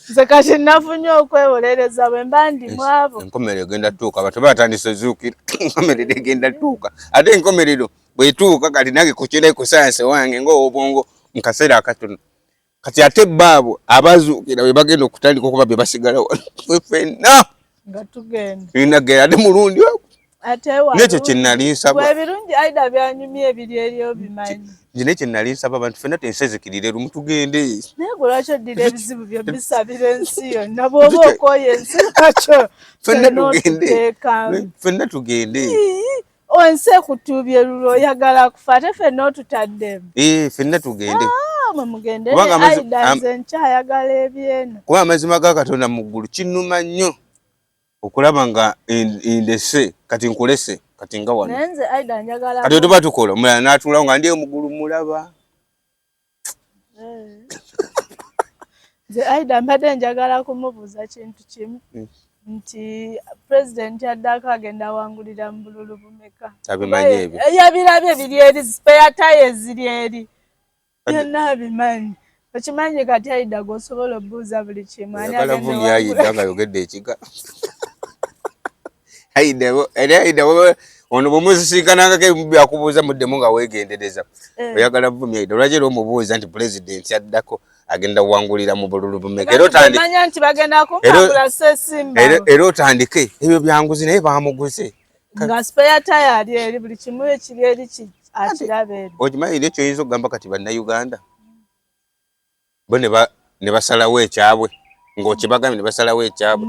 nze kati nafunye okwewolereza bwe mba ndi mwabo enkomerero egenda tuuka abantu batandise zuukira enkomerero egenda tuuka ate enkomerero bwetuuka kati nange kukirayo ku sayansi wange ng'obwongo mu kaseera akatono kati ate baabo abazuukira bwe bagenda okutandika okuba be basigala ffenna nga tugenda tulina ate mulundi nekyo kye nali nsaba ebirungi Aida byanyumya ebiri eri obimanyi nze nekyo nali nsaba abantu ffenna tensezekirire lumu tugende naye gwe lwaki oddira ebizibu byo bisabira ensi yonna bw'oba okooye ensi lwakyo ffenna tugende ensi ekutuubye lulo oyagala kufa ate ffenna otutaddemu ffenna tugende mwe mugende ne Aida nze nkyayagala ebyeno kuba amazima ga Katonda mu ggulu kinnuma nnyo okulaba nga ndese kati nkulese kati nga wano naye nze Aida njagala kati tuba tukola omulala n'atuulawo nga ndi mu ggulu mulaba nze Aida mbadde njagala kumubuuza kintu kimu nti pulezidenti addako agenda awangulira mu bululu bumeka abimanyi ebyo yabirabye biri eri spare tire ziri eri byonna abimanyi okimanyi kati Aida gwosobola obuuza buli kimu ayagala vumi Aida nga yogedde ekiga Aida ono bwemuzisinkanankako byakubuuza muddemu nga weegendereza oyagala vumi Aida olwaki era omubuuza nti pulezidenti addako agenda wangulira mu bululu bumeka era otandike ebyo byanguzi naye bamuguze nga spare tire ali eri buli kimu ekiri eri akiraba eri okimanyi ekyo oyinza okugamba kati bannayuganda bo ne basalawo ekyabwe ng'okibagambye ne basalawo ekyabwe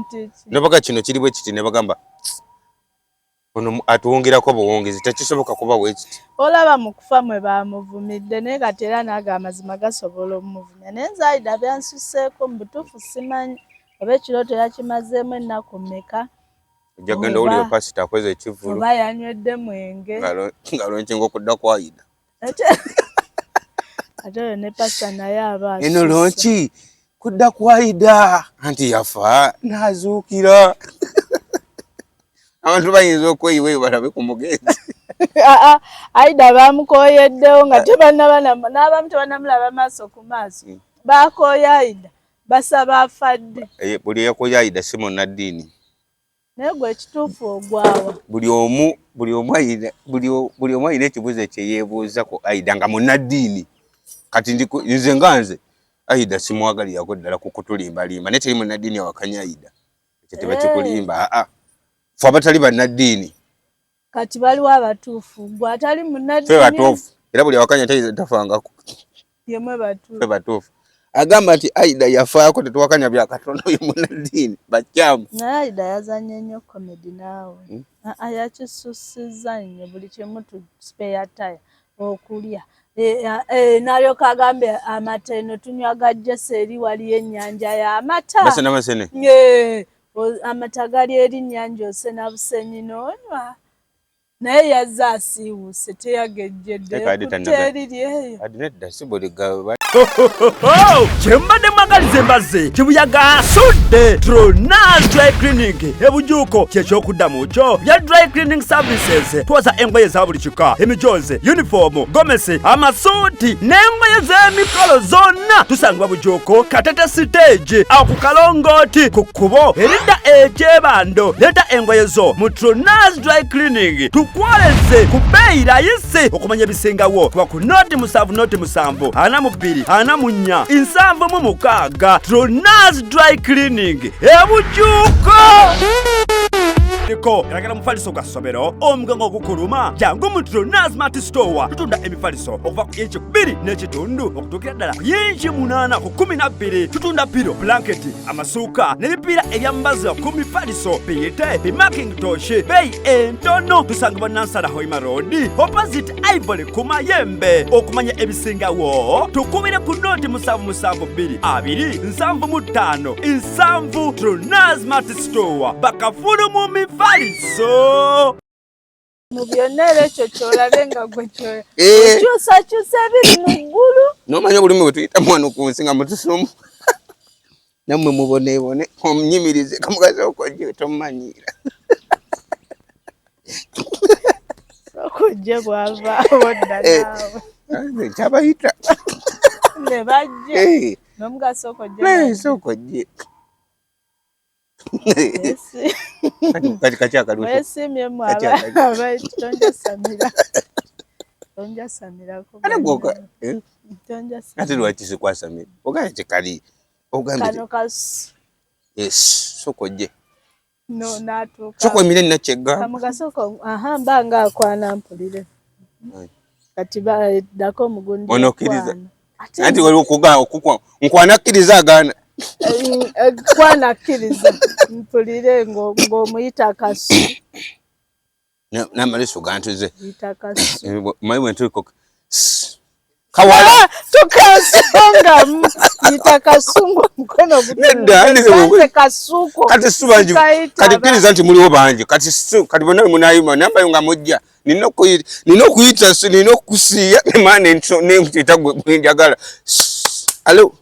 nobaka kino kiri bwe kiti ne bagamba ono atuwongerako buwongezi tekisoboka kuba weekiti olaba mu kufa mwe bamuvumidde naye kati era naaga amazima gasobola omuvumya naye nze Aida byansuseeko mu butuufu simanyi oba ekirooto yakimazeemu ennaku mmeka ojja genda owulira pasita akoze ekivulu oba yanywedde mwenge nga lonkinga okudda ku Aida ate oyo ne pasita naye aba eno lonki kudda ku Aida anti yafa n'azuukira abantu bayinza okweyiwa eyo balabe ku mugenzi Aida bamukoyeddewo nga n'abamu tebannamulaba maaso ku maaso. Bakooya Aida basaba afadde. Buli eyakoya Aida si munnaddiini. Naye gwe ekituufu ogwawa. Buli omu ayina ekibuuzo kye yeebuuza ku Aida nga munnaddiini. Kati nze nganze Aida simwagalirako ddala ku kutulimbalimba naye teri munnaddiini awakanya Aida. Ekyo tebakikulimba. Ffe abatali bannaddiini. Kati baliwo abatuufu. Gwe atali munnaddiini. Ffe batuufu. Era buli awakanya tafangako. Yemwe batuufu. Ffe batuufu. Agamba nti Aida yafaako tetuwakanya bya Katonda oyo munnaddiini bakyamu. Naye Aida yazannya nnyo komedi naawe. Yakisussizza nnyo buli kimu tu spare tire okulya. N'alyoka agambe amata eno tunywa gajjese eri waliyo ennyanja y'amata. Masene masene. Amata gali eri nnyanja osena busenyi n'onywa. Naye yazza asiiwuuse teyagejjedde kuteeriri eyo. Adinedda si buli gaba. Kyembadde mwagaliza embazze kibuyaga asudde Tronaz Dry Cleaning ebujuuko ky'ekyokuddamu kyo bya dry cleaning services. Twoza engoye za buli kika, emijoze, uniform, gomesi, amasuuti n'engoye z'emikolo zonna tusangibwa bujuuko Katete stage awo ku Kalongooti ku kkubo eridda ekyebando. Leeta engoye zo mu Tronaz Dry Cleaning tukwoleze ku bbeeyi layisi okumanya ebisingawo. Tuba ku noti 7 42 4 7 Tronaz Dry Cleaning ebujuuko. Niko eragala mufaliso gwa ssomero omugango ogukuluma jangu mu Tronaz Mart Store tutunda emifaliso okuva ku inchi 2 n'ekitundu okutuukira ddala ku inchi 8 ku 12. Tutunda piro, blanketi, amasuuka n'ebipiira ebyambazi ku mifaliso biyite bimakintosh beeyi entono. Tusangibwa Nansana Hoima Road opposite Ivory ku Mayembe. Okumanya ebisingawo tukubire ku noti 772 275 7 Tronaz Mart Store bakafulu mu mifaliso. Mu byonna era ekyo ky'olabe nga gwe okyusakyusa ebiri mu ggulu. N'omanya bulumi bwe tuyitamu wano ku nsi nga mutusumu. Nammwe muboneebone omunyimirize kamugazi okojje tomumanyiira. Okojje bw'avaawo dda naawe. Kyabayita. Ne bajje. N'omugaso okojje. Okojje. Kati kakyakaluusa. Weesiimye mu abayi tonjasamira. Tonjasamirako. Ate lwaki sikwasamira? Ogambye kyekali. Kano kasu. Sokojje. No n'atuuka. Sokomire nakyegga. Kamugasoko mba ng'akwana mpulire. Kati baddako omugundi. Onokkiriza. Anti waliwo okugamba nkwana akkiriza agaana. Kwana akkiriza mpulire ng'omuyita kasu. N'amaliso gantuze. Yita kasu. Mayi bwentuliko kawala tukasonga yita kasungu mukono gudde kasuko kati subanji kati kiriza nti muliwo banji kati bonna munayima namba nga mujja nino kuyita nino kusiya emane nentita gwe njagala. Alo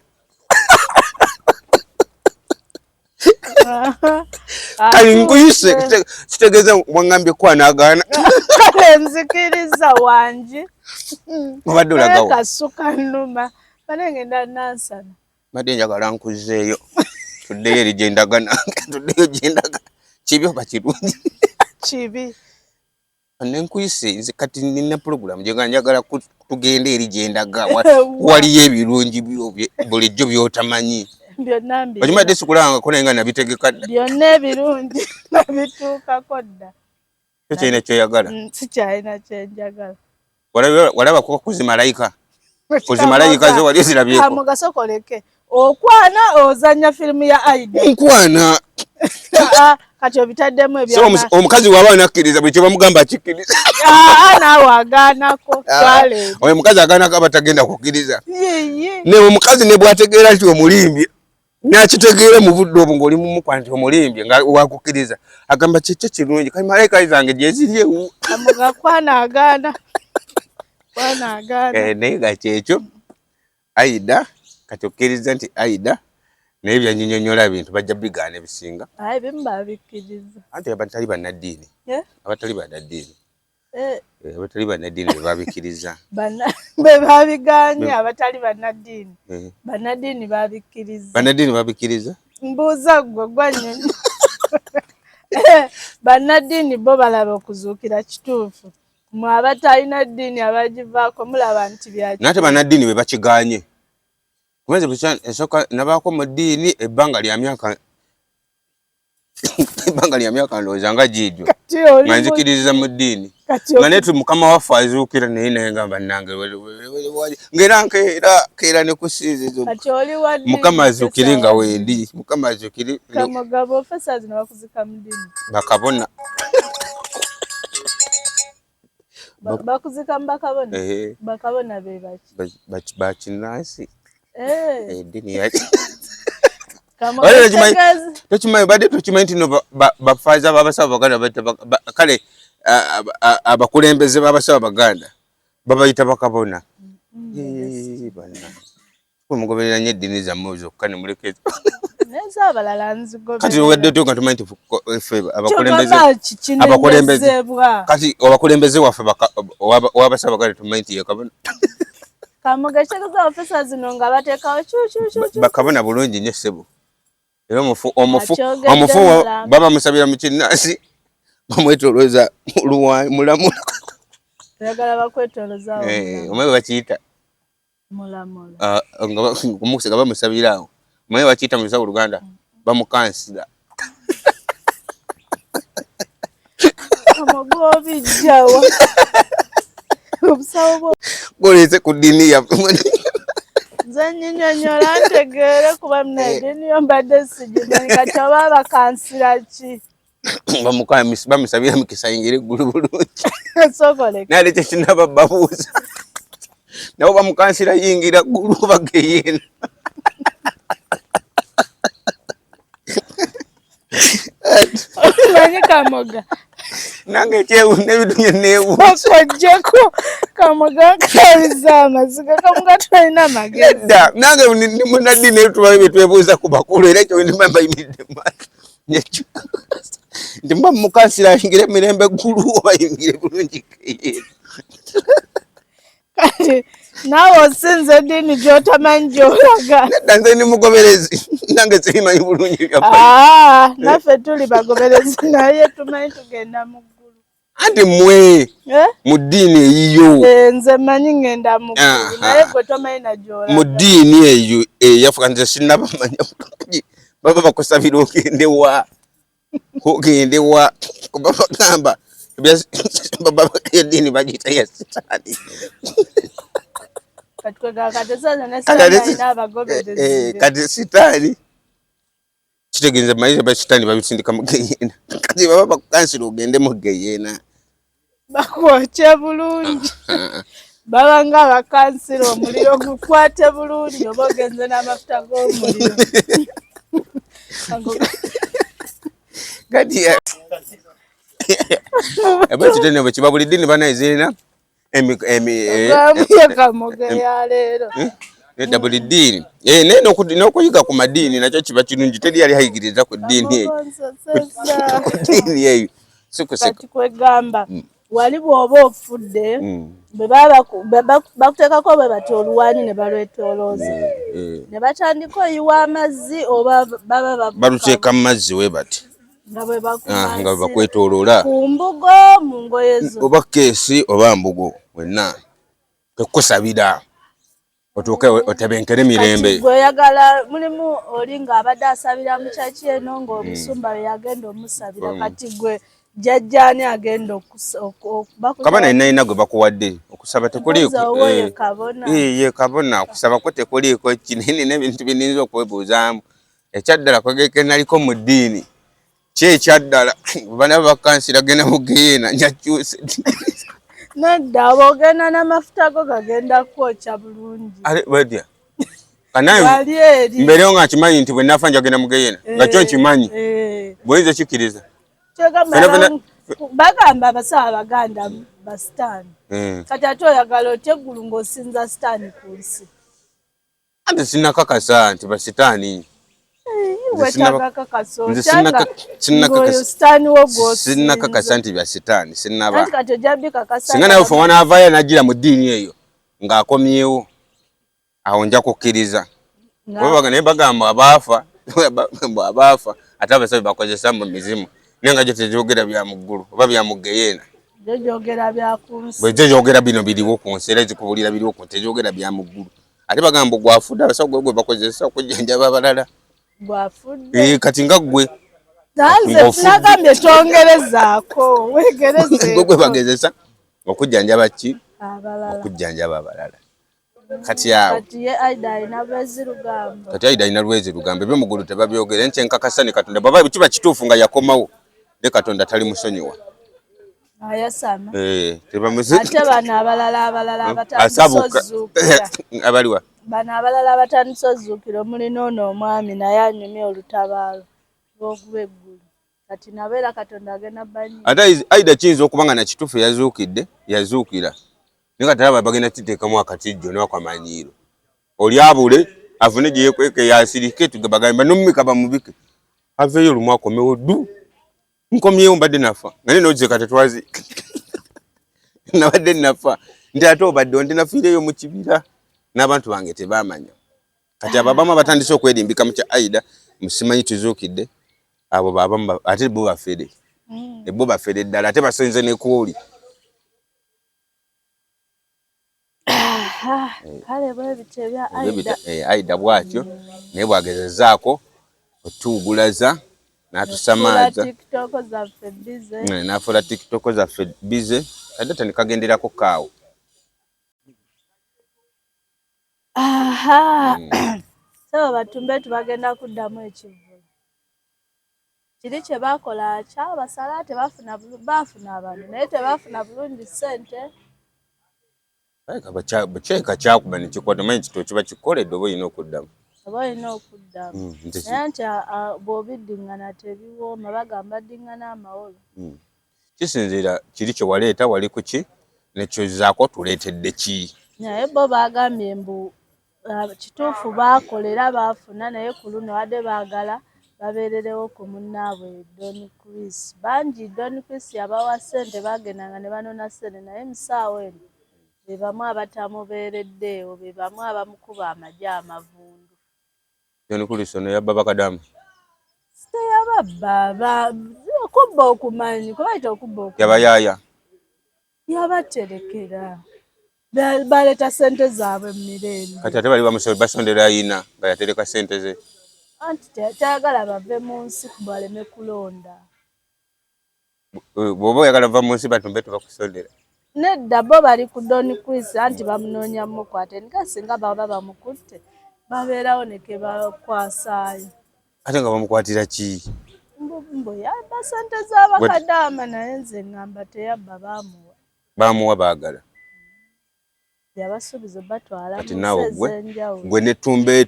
kali nkuyise kitegeeza wangambye kwanagaana nzikiriza wanji obadde olagawo kasuka nnuma bane ngenda Nansana badde njagala nkuzeeyo tuddeyo eri gye ndagana tuddeyo gye ndagana kibi oba kirungi kibi nenkuyise nze kati nina puroguramu gye njagala tugende eri gye ndaga waliyo ebirungi bulijjo by'otamanyi byonna mbi okimadde sikulangako naye nga nabitegeka dda byonna ebirungi nabituukako dda kyolina kyoyagala sikyalina kyenjagala walaba kuzimalayika kuzimalayika zo wali ozirabyeko kamugaso koleke okwana ozanya firimu ya Aida nkwana kati obitaddemu omukazi waba anakkiriza buli kye bamugamba akikkiriza naawe agaanako oyo omukazi agaanako aba tagenda kukkiriza ne omukazi ne bwategeera nti omulimbye nakitegeera mu budde obwo ng'oli mumukwa nti omulimbye nga wakukkiriza agamba kyekyo kirungi kati malayika zange gyeziryewo kwana agaana naye nga kyekyo Aida kati okkiriza nti Aida naye byanyinyonyola ebintu bajja bigaana ebisinga ebimu babikkiriza anti abatali bannaddiini abatali bannaddiini abatali bannaddiini babikiriza be babiganye abatali bannaddiini bannaddiini babikiriza mbuuza gwe gwannyonnyo bannaddiini bo balaba okuzuukira kituufu mwe abatalina ddiini abagivaako mulaba nti byaki nate bannaddiini be bakiganye kumeze esooka nabaako mu ddiini ebbanga lya myaka ndowooza nga giijo nga nzikiririza mu ddiini nga netu mukama waffe azuukira naye naye nga bannange ng'era nkeera ne kusinzizo mukama azuukire nga wendi mukama azuukire Kamoga officers ne bakuzika mu ddiini bakabona bakuzika mbakabona bakabona be baki bakinansi eddiini yaki tokimanyi badde tokimanyi nti no bafaaza babasaba baganda kale abakulembeze babasaba baganda babayita bakabona mugoberera nnyo eddiini zammwe zokka ne muleke kati wadde to nga tumanyi nti kati abakulembeze waffe wabasaba baganda tumanyi nti yekabona Kamoga kyagaza officers zino nga bateekawo bakabona bulungi nnyo ssebo era omufu baba musabira mu kinnansi bamwetolooza mulamula oyagala bakwetolooza omwe bakiyita mulamula omukisa nga bamusabira awo omwe bakiyita mu lusawo Luganda bamukansira Kamoga obijjawa obusawo goleze ku ddiini yaffe nze nyinyonyola ntegeere kuba muna eddiini yo mbadde sigimanyi kati oba bakansira ki bamusabira mukisa ayingire eggulu bulungi sokoleka naye ekyo kinaba babuuza nabo bamukansira yingira ggulu bageyeena manyi Kamoga nange ekyewuuna ebitunye neewuuza okojjeko Kamoga kabiza amaziga Kamoga tulina amagezi nedda nange ndi munaddiini naye tubayo bye twebuuza ku bakulu era ekyo ndimba mbayimiridde maaso nekyo nti mba mukansira ayingire emirembe eggulu oba ayingire bulungi keyeena kati naawe osinza eddiini gy'otamanyi gy'olaga nedda nze ndi mugoberezi nange simanyi bulungi naffe tuli bagoberezi naye tumanyi tugenda mu ggulu anti mmwe mu ddiini eyiyo nze manyi ngenda mu ggulu naye gwe tomanyi na gy'olaga mu ddiini eyo eyafuka nze sinnabamanya bulungi baba bakusabira ogende wa kuba bagamba eddiini bagiyita ya sitaani kati sitaani kitegeeza mayire ba sitaani babisindika mu geyeena kati baba bakukansira ogende mu geyeena bakwokye bulungi baba nga bakansira omuliro gukwate bulungi oba ogenze n'amafuta g'omuliro kati abakitene bwe kiba buli ddiini banayizirina Kamoga ya leero nedda buli ddiini naye n'okuyiga ku madiini nakyo kiba kirungi teri yali ayigiriza ku ddiini eyo kati kwegamba wali bw'oba ofudde bakuteekako bwe bati oluwanyi ne balwetoolooza ne batandika oyiwa amazzi oba baba baluteeka mu mazzi we bati nga bwe bakwetooloola ku mbugo mu ngoye zo oba keesi oba mbugo wenna tekusabira otuuke otebenkere mirembe gweyagala mulimu oli ng'abadde asabira mu kyaki eno ng'omusumba we yagenda omusabira kati gwe jjajjaani agenda kabona nalina gwe bakuwadde okusaba tekuliiko ye kabona okusaba ko tekuliiko kinene n'ebintu bininza okwebuuzaamu ekyaddala kwegeke naliko mu ddiini kyekyaddala bana bakansira genda mu geyeena nyakyuse nedda aba ogenda n'amafuta go gagenda kwokya bulungi badya kanaye mbeerewo nga nkimanyi nti bwe naafa njagenda mu geyeena nga kyo nkimanyi bwoyinza kikkiriza bagamba abasawo abaganda basitaani kati ate oyagala otya eggulu ng'osinza sitaani ku nsi ate sinnakakasa nti basitaani Sinna kakasa nti bya sitaani sinnaba. Singa nawe ffe wanaavaayo n'ajjira mu ddiini eyo ng'akomyewo awo nja kukkiriza. Naye bagamba abaafa ate abasabye bakozesa mu mizimu naye nga gyo tegyogera bya mu ggulu oba bya mu geyeena. Bwe gyogera bino biriwo ku nsi era zikubulira biriwo ku nsi tegyogera bya mu ggulu. Ate bagamba gwafudde abasawo gwe bakozesa okujjanjaba abalala. Kati nga ggwe nagambye tongerezaako wegereze gwe bagezesa okujjanjaba ki okujjanjaba abalala. Kati awo kati Aida alina lwezirugambo kati Aida alina lwezirugambo eby'omugulu tebabyogera nti enkakasa ne Katonda baba kiba kituufu nga yakomawo ne Katonda tali musonyiwa. Ayasama ate bano abalala abatandisozzuukira abaliwa bano abalala abatandisozzuukira omulina ono omwami naye anyumye olutabaalo lw'ogw'eggulu kati nabo era Katonda agenda banyi. Ate Aida kiyinza okuba nga nakituufu yazuukira naye nga talaba bagenda kiteekamu akatijjo n'akamanyiiro oli abule afune gye yeekweke yasirike tugebagambe n'omumika bamubike aveeyo olumu akomewo ddu nkomyewo mbadde nafa nga nenozeka tetwazi nabadde nafa nti ate obadde onti nafiireyo mu kibira n'abantu bange tebamanya. Kati ababamu batandise okwerimbika mu kya Aida musimanyi tuzuukidde abo babamu ate bo bafere bo bafere ddala ate basenze ne kwoli. Kale bwe bitebya Aida bwatyo naye bwagezezaako otuugulaza n'atusamaaza n'afuula TikTok zaffe bize kade tenikagenderako kaawo. So batumbe tubagenda kuddamu ekivvulu kiri kye bakola kyabasala bafuna abantu naye tebafuna bulungi ssente. Kyeka kyakuba ne kikwata manyi kito kiba kikoledde oba olina okuddamu naye nti bw'obiddiŋŋana tebiwooma bagamba ddiŋŋana amawolo. Kisinziira kiri kye waleeta wali ku ki nekyozaako tuleetedde ki. Naye bo bagambye mbu kituufu baakolera baafuna naye ku luno wadde baagala babeererewo ku munnaabwe Don Chris. Bangi Don Chris yabawa ssente bagendanga ne banona ssente naye musaawa eno be bamu abatamubeereddeewo be bamu abamukuba amagye amavundu. Don Chris ono yabba bakadamu teyababba okubba okumanyi kubaita okubba okumanyi yabayaaya yabaterekera baleeta ssente zaabwe mu mirembe. Kati ate bali basondera ayina nga yatereka ssente ze anti tayagala bave mu nsi baleme kulonda. bw'oba oyagala va mu nsi batumbe tubakusondera nedda bo bali ku Don Chris anti bamunoonya mukwate nga singa baba bamukutte babeerawo ne ke bakwasaayo. ate nga bamukwatira ki mbu yabba ssente z'abakadaama naye nze ngamba teyabba bamuwa baagala yabasuubiza batwala kati naawe gwe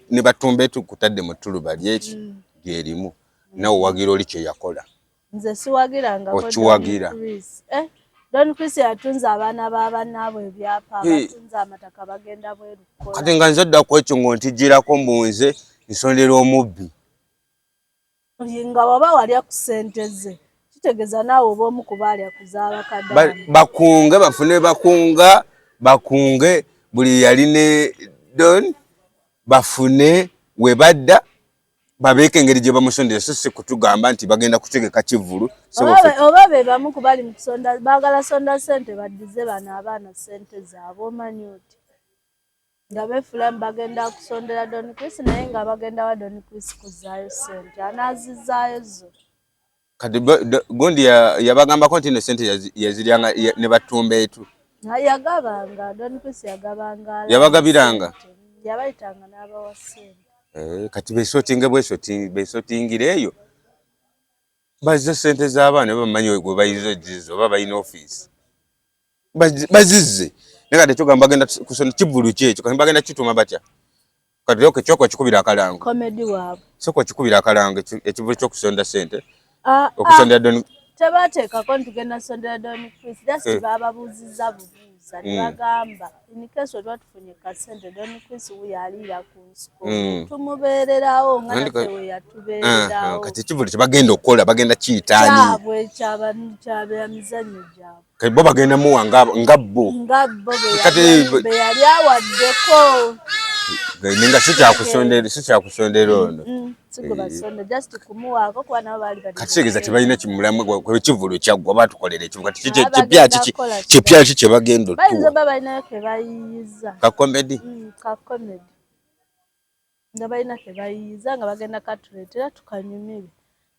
ne batumbe tukutadde mu ttuluba lyeki lyerimu nawe wagira oli kye yakola. Nze siwagirangako okiwagira Don Chris yatunze abaana b'abannaabwe ebyapa abatunze amataka bagenda bweru kukola. Kati nga nze dda ku ekyo ng'ontijjirako mbunze nsondera omubbi nga bw'oba walya ku ssente ze kitegeeza naawe oba omu ku baalya ku z'abakadaama. bakunge bafune bakunge buli yali ne Don bafune we badda babeeke engeri gye bamusondera so si kutugamba nti bagenda kutegeka kivulu oba be bamu ku bali mu kusonda baagala sonda ssente baddize bano abaana ssente zaabwe omanyi oti nga beefulamu bagenda kusondera Don Chris naye nga bagenda wa Don Chris kuzaayo ssente anaazizaayo zo. Kati gundi yabagambako nti ne ssente yaziryanga ne batumbeetu yagabanga Don Chris yagabanga yabagabiranga yabayitanga n'abawa ssente. Kati beesotingire eyo bazze ssente z'abaana bamanyi gwe bayizo jizo oba balina ofiisi bazizze naye kati ekyogamba bagenda kusona kivulu kyekyo kati bagenda kituuma batya kati oke kyoko kikubira akalango komedi waabwe soko kikubira akalango ekivulu ky'okusonda ssente okusondera Don tebateekako ntugenda sondera Don Chris just bababuuziza bubuuza ne bagamba in case oba tufunye kasente Don Chris yaliira ku nsiko tumubeererawo nga naffe we yatubeererawo kati kivuli kyebagenda okukola bagenda kiyitaani kyabwe kyabamizannyo gyabwe bo bagenda muwa nga bo be yali awaddeko nenga sikyakusondera ono just kumuwaako kuba nabo baali kategeeza tebalina kimulamu kwekivulu kyaggwa batukolera ekivu kati kipya ki kyebagenda bayinza oba balinayo kebayiyiza kakomedi nga balina kebayiyiza nga bagenda katuleetera tukanyumire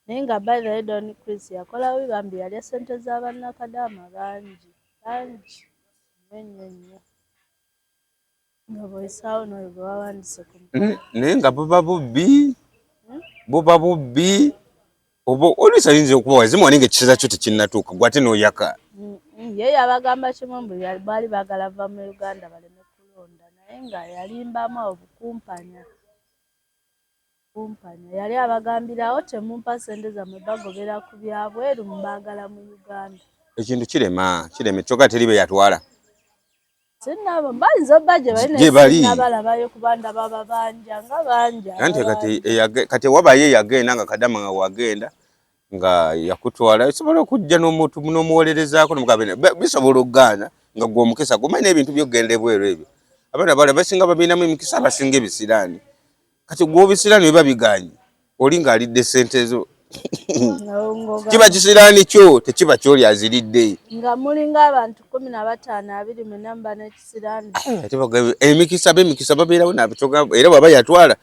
naye nga by the way Don Chris yakolawo bambi yalya ssente z'abannakadaama bangi nnyo nga bwesaawo n'oyo gwe wawandise ku naye nga buba bubbi oba oluusi ayinza okuba wazimu wali ng'ekiseera kyo tekinnatuuka gwe ate n'oyaka ye yabagamba kimu mbu baali baagala va mu Uganda baleme kulonda naye nga yalimbamu obukumpanya yali abagambirawo temumpa ssente zammwe bagobera ku byabweru mubaagala mu Uganda ekintu kireme kyokka teri be yatwala sinabo bayinza obba gye balinaabalabayo kubanda baba banja kati wabaye yagenda nga kadama nga wagenda nga yakutwala sobola okujja n'omuntu n'omuwolerezaako bisobola okugaana nga gwe omukisa gumanya ebintu byokugenda ebweru ebyo abaana bala basinga babinamu emikisa abasinga ebisiraani kati gwe obisiraani biba biganye oli ng'alidde ssente zo kiba kisiraani kyo tekiba kyoli aziridde nga mulinga abantu 15 20 namba n'ekisiraani emikisa babeerawo nabitogamba era bwaba yatwala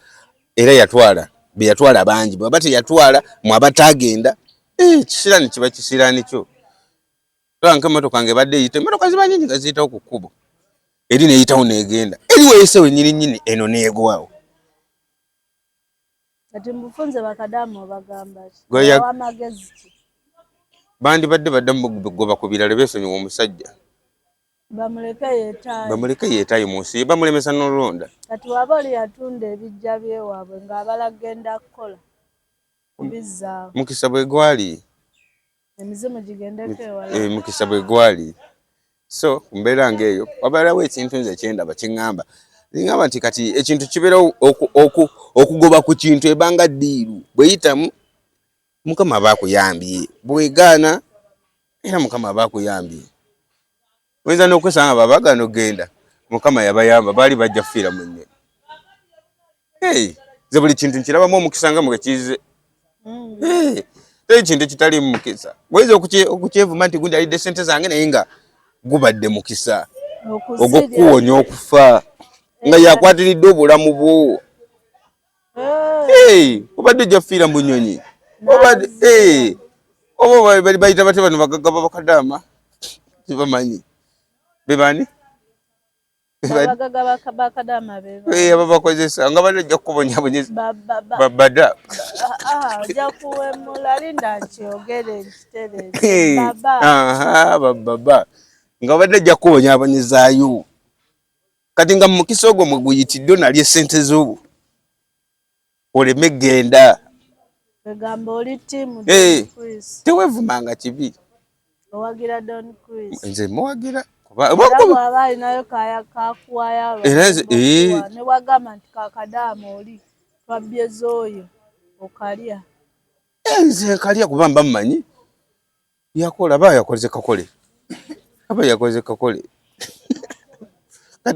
be yatwala bangi bwaba teyatwala mwaba tagenda kisiraani kiba kisiraani kyo nga emmotoka nga ebadde eyita emmotoka ziba nyingi nga ziyitawo ku kkubo eri neyitawo negenda eri weyise wenyini eno negwawo kati mbufunze bakadamu bagamba amagezi bandibadde baddamu goba ku birala beesonyiwa omusajja bamuleke yeetaayo mu nsi bamulemesa n'olulonda kati waba oli yatunda ebijja byewaabwe ng'abala genda kukola kubizzaawo mukisa bwe gwali emizimu gigendeko ewala mukisa bwe gwali so mbeera ng'eyo wabeerawo ekintu nze kyendaba kiŋŋamba ngamba nti kati ekintu kibeerawo okugoba ku kintu ebanga ddiiru bweyitamu mukama aba akuyambye bwegaana era mukama aba akuyambye oyinza n'okwesanga babagaana okgenda mukama yabayamba baali bajja kufiira mu nnyonyi ze buli kintu nkirabamu omukisa nga mugekize teri kintu ekitali mu mukisa oyinza okukyevuma nti gundi alidde ssente zange naye nga gubadde mukisa ogw'okuwonya okufa nga yakwatiridde obulamu bwo obadde ojja kufiira mu nnyonyi oba bayita bate bano bagagaba bakadaama tebamanyi bebani aba bakozesa nga badde ojja kukubonyabonyeza babada bababa nga badde ojja kukubonyabonyezaayo kati nga mukisa ogwo mwe guyitidde onalya essente zo oleme genda teweevumanga kibi nze muwagira bwaba alinayo kakuwayo newagamba nti kakadaama oli twabbye z'oyo okalya nze kalya kuba mba mmanyi yakola aba yakoze kakole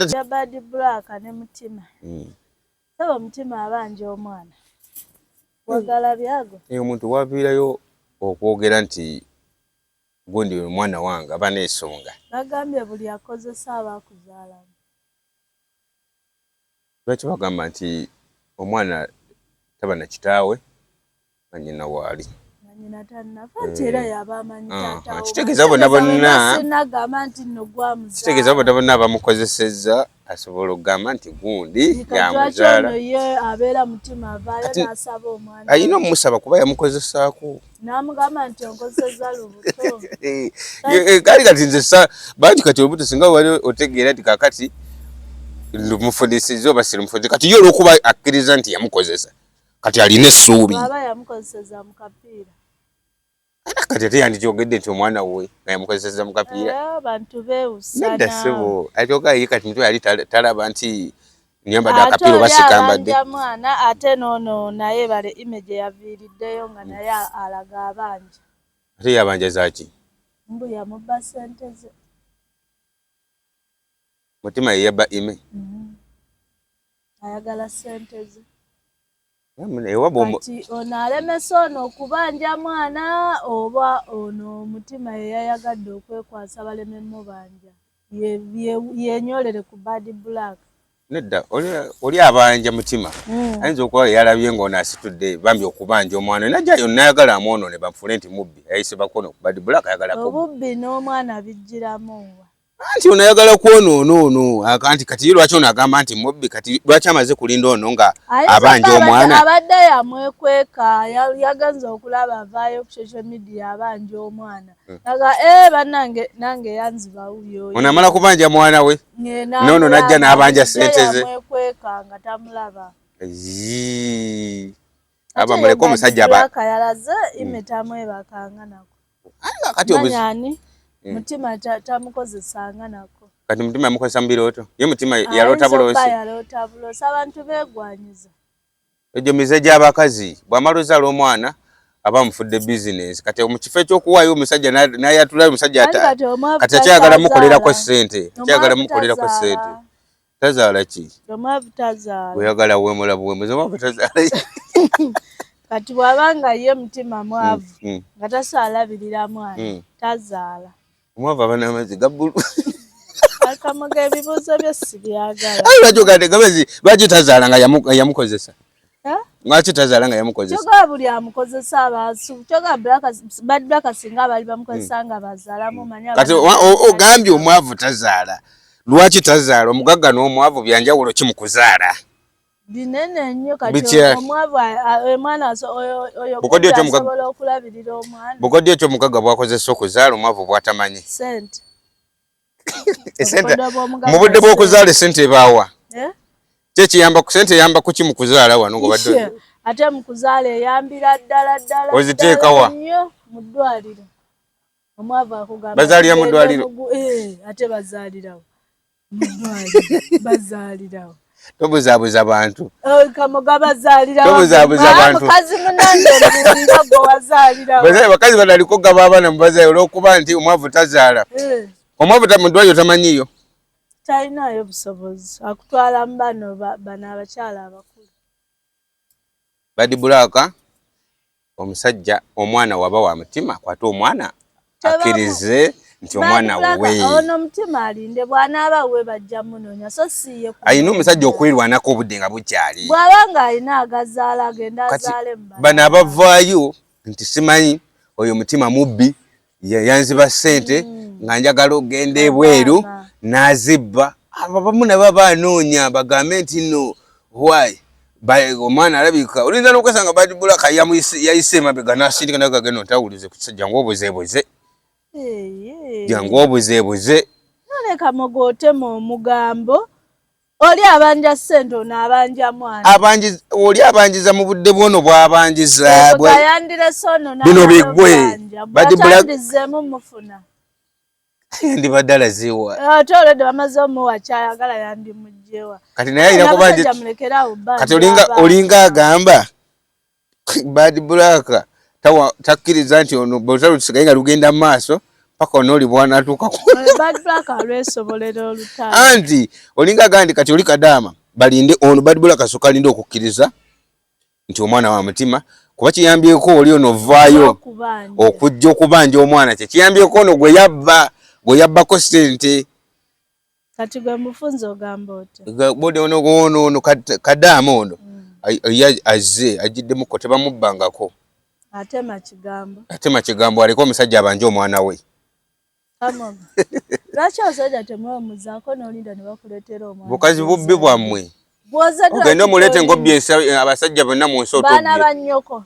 Jabadi Black ne Mutima. Saba Mutima abanje omwana. Wagala byago. Omuntu waviirayo okwogera nti gundi omwana wange aba n'ensonga. Bagambye buli akozesa abakuzaala. Lwaki bagamba nti omwana taba na kitaawe na nnyina waali. Kitegeeza bonna bonna abamukozesezza asobola okugamba nti gundi yamuzaala alina omusaba kuba yamukozesaako kali kati nze bangi kati obuto singa wali otegeera nti kakati mufundisiza oba sirimufundisi kati ye olwokuba akkiriza nti yamukozesa kati alina essuubi kati ate yandikyogedde nti omwana we nga yamukozeseza mu kapiira abantu beewusa nedda ssebo atyoka ye kati mutwe yali talaba nti nyambadde akapiira oba sikambadde mwana ate noono naye bale image yaviiriddeyo nga naye alaga abanja ate yabanja zaki mbu yamubba ssente ze mutima ye yabba ime ayagala ssente ze kati ono alemesa ono okubanja mwana oba ono omutima ye yayagadde okwekwasa baleme mubanja yenyolere ku Bad Black nedda oli abanja mutima ayinza okuba yalabye ng'ono asitudde bambi okubanja omwana najja yonna ayagala amwonone bamufune nti mubbi ayise bakono ku Bad Black ayagalako obubbi n'omwana bijjiramu anti ono ayagala kwonoona ono anti kati lwaki ono agamba nti mubbi kati lwaki amaze kulinda ono nga abanja omwana abadde yamwekweka yagenza okulaba avaayo ku social media abanja omwana aga bannange nange yanziba uyo ono amala kubanja mwana we nono najja n'abanja ssente ze yamwekweka nga tamulaba aba muleko omusajja yalaze imetamwebakanga nako kati manyani mutima tamukozesanga nako kati mutima yamukozesa mu birooto ye mutima yaloota buloosi abantu beegwanyiza egyo mize gy'abakazi bw'amala ozaala omwana aba mufudde bizinesi kati mu kifo ekyokuwaayo omusajja n'ayatulayo omusajja kati akyagala mukolerako ssente akyagala mukolerako ssente tazaala ki omwavu tazaala oyagala wemulabuwembuzi omwavu tazaala kati bw'abanga ye mutima mwavu nga tasaalabirira mwana tazaala omwavu aba n'amazzi gabbulu akamuga ebibuuzo bye sibyagala lwaki tazaala nga yamukozesa lwaki tazaala nga yamukozesa kyoga buli amukozesa abaasu kyoga Bad Black singa abali bamukozesa nga bazaalamu manya kati ogambye omwavu tazaala lwaki tazaala omugagga n'omwavu byanjawulo ki mu kuzaala binene nnyo kati omwavu omwana oyo asobola okulabirira omwana bukodyo ekyo omugagga bwakozesa okuzaala omwavu bwatamanyi sente mu budde bw'okuzaala essente ebaawa kyekiyamba ku sente eyamba kuki mu kuzaala wano ngobadde ate mu kuzaala eyambira ddala oziteekawa nnyo mu ddwaliro omwavu akugamba bazaalira mu ddwaliro ate bazaalirawo mu ddwaliro bazaalirawo tobuzaabuza bantu kamuga bazaalirawo tobuzaabuza bantu mukazi munange nga gwe wazaalirawo bakazi bano aliko gaba abaana mu bazaala olw'okuba nti omwavu tazaala omwavu mu ddwaliro tamanyiyo talinayo busobozi akutwala mu bano abakyala abakulu Bad Black omusajja omwana waba wa mutima kwate omwana akkirize nti omwana we ono mutima alinde bw'anaaba we bajja munoonya so siye ayina omusajja okwirwanako obudde nga bukyali bw'abanga alina agazaala agenda azaale mu bano abavaayo nti simanyi oyo mutima mubbi yanziba ssente nga njagala ogenda ebweru n'azibba abamu nabo banoonya bagambe nti no why omwana alabika olinza n'okwesanga Bad Black yayise emabega n'asindika naye gagenda ontawulize ku kisajja ng'obuzeebuze jangu obuzeebuze none kamogotema omugambo oli abanja ssente ono abanja mwana oli abanjiza mu budde bwono bw'abanjiza bino bigwe Bad Black mufuna yandibadde alaziwa ate olwedde bamaze omuwa kyayagala yandimugjewa kati naye alina kubanja kati olinga agamba Bad Black takkiriza nti ono bwolutalo lusigaye nga lugenda mu maaso paka onooli bwanatuukako Bad Black alwesobolera olutalo anti olinga agandi kati oli kadaama balinde ono Bad Black asooka alinde okukkiriza nti omwana wa mutima kuba kiyambyeko oli ono ovaayo okujja okubanja omwana kye kiyambyeko ono gwe yabbako ssente kati gwe mufunza ogamba oti bode ono kadaama ono azze ajiddemukko tebamubbangako atema kigambo aliko omusajja abanje omwana we lwaki abasajja temwemuzaako n'olinda ne bakuleetera omwana bukazi bubbi bwammwe ogende omuleete ngobbi abasajja bonna mu nsi baana bannyoko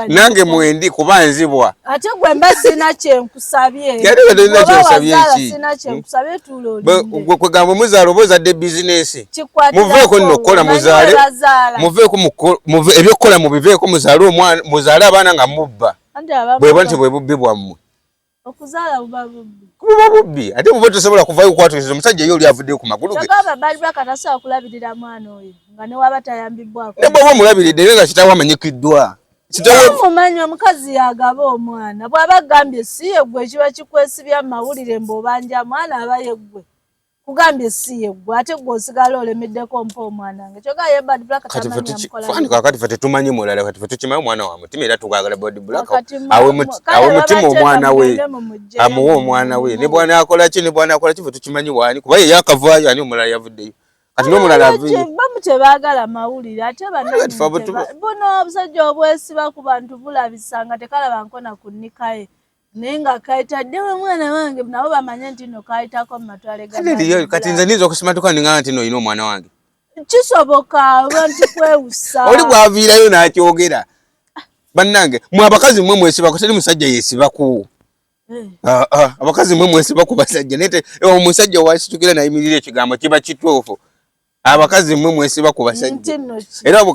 nange mwendi kuba nzibwa ate gwe mba sina kyenkusabye gwe kwegamba muzaala oba ozadde bizinesi muveeko nno okukola muzaale muveeko ebyokukola mubiveeko muzaale abaana nga mubba bwe bantu bwe bubbi bwammwe okuzaala buba bubbi kuba bubbi ate buba tosobola kuvaayo kukwatiriza omusajja ye oli avuddeyo ku magulu ge kyokka baali bakatasobola kulabirira mwana oyo nga ne waba tayambibbwako ne bw'oba omulabiridde naye nga kitaawe amanyikiddwa mumanyi omukazi yagaba omwana bw'aba agambye si ye ggwe ekiba kikwesibya mu mawulire mb'obanja mwana aba ye ggwe kugambye si ye ggwe ate ggwe osigala olemiddeko mpa omwana wange kyokka ye Bad Black kakati fe tetumanyi mulala kati fe tukimanyi omwana wa mutima era tugagala Bad Black awe mutima omwana we amuwa omwana we ne bwana akola ki fe tukimanyi waani kuba ye yakavaayo ani omulala yavuddeyo kati n'omulala avuddeyo bamu tebaagala mawulire ate buno obusajja obwesiba ku bantu bulabisanga tekalabangako na kunnikaye naye nga kayitaddewo omwana wange nabo bamanye nti nno kayitako mu matwale kati nze ndinza okusimatuka ningana nti nno olina omwana wange kisoboka olwanti kwewusa oli bwaviirayo n'akyogera bannange mwe abakazi mwe mwesibaku teri musajja yeesibaku abakazi mwe mwesibaku basajja naye omusajja wasitukira nayimirira ekigambo kiba kituufu abakazi mwe mwesibaku basajja era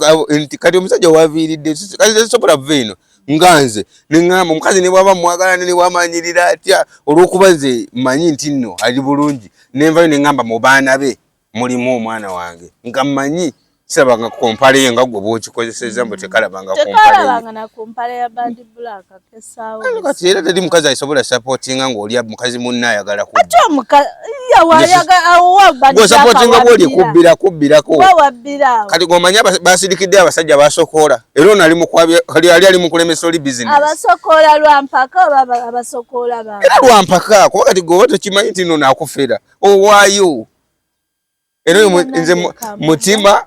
kati omusajja waviiridde kati sobola kuva eno nga nze neŋŋamba omukazi ne bwaba mwagala ne wamanyirira atya olw'okuba nze mmanyi nti nno ali bulungi nenvayo neŋŋamba mu baana be mulimu omwana wange nga mmanyi kisabanga kompale ye nga gwe bw'okikozesezza mbu tekalabanga kompale ya Bad Black kesaawo kati era teri mukazi asobola supportinga ng'oli mukazi munna ayagala gweosupportinga bw'oli kubbirako kati g'omanyi basirikidde abasajja basokoola era ono ali ali mu kulemesa oli bizinesi abasokoola lwampaka oba abasokoola ba era lwampaka kuba kati gweoba tokimanyi nti nno naakufera owaayo era nze mutima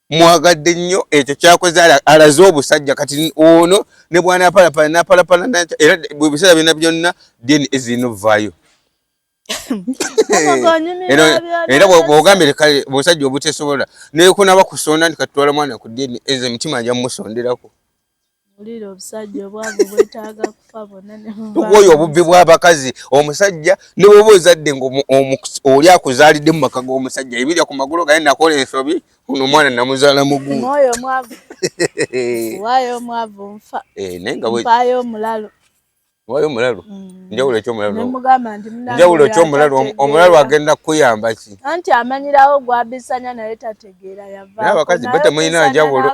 mwagadde nnyo ekyo kyakoze alaze obusajja kati ono ne bwana apalapala napalapala era bwe biseera byonna byonna deni ezinovaayo era bw'ogambire kale obusajja obutesobola naye kunaba kusonda nti katutwala mwana ku deni eze mutima ajja mumusonderako ulira obusajja obwavu bwetaaga kufa bonna ne tukwoyo obubbi bw'abakazi omusajja ne bw'oba ozadde oli akuzaalidde mu maka g'omusajja ebirya ku magulu gaye nakola ensobi ono omwana namuzaala mugumu oyo omwavu waayo omwavu nfa mpaayo omulalo waayo omulalo njawulo ekyomulalo nemugamba nti njawulo ekyomulalo omulalo agenda kuyamba ki anti amanyirawo gwabisanya naye tategeera yava abakazi batamulina njawulo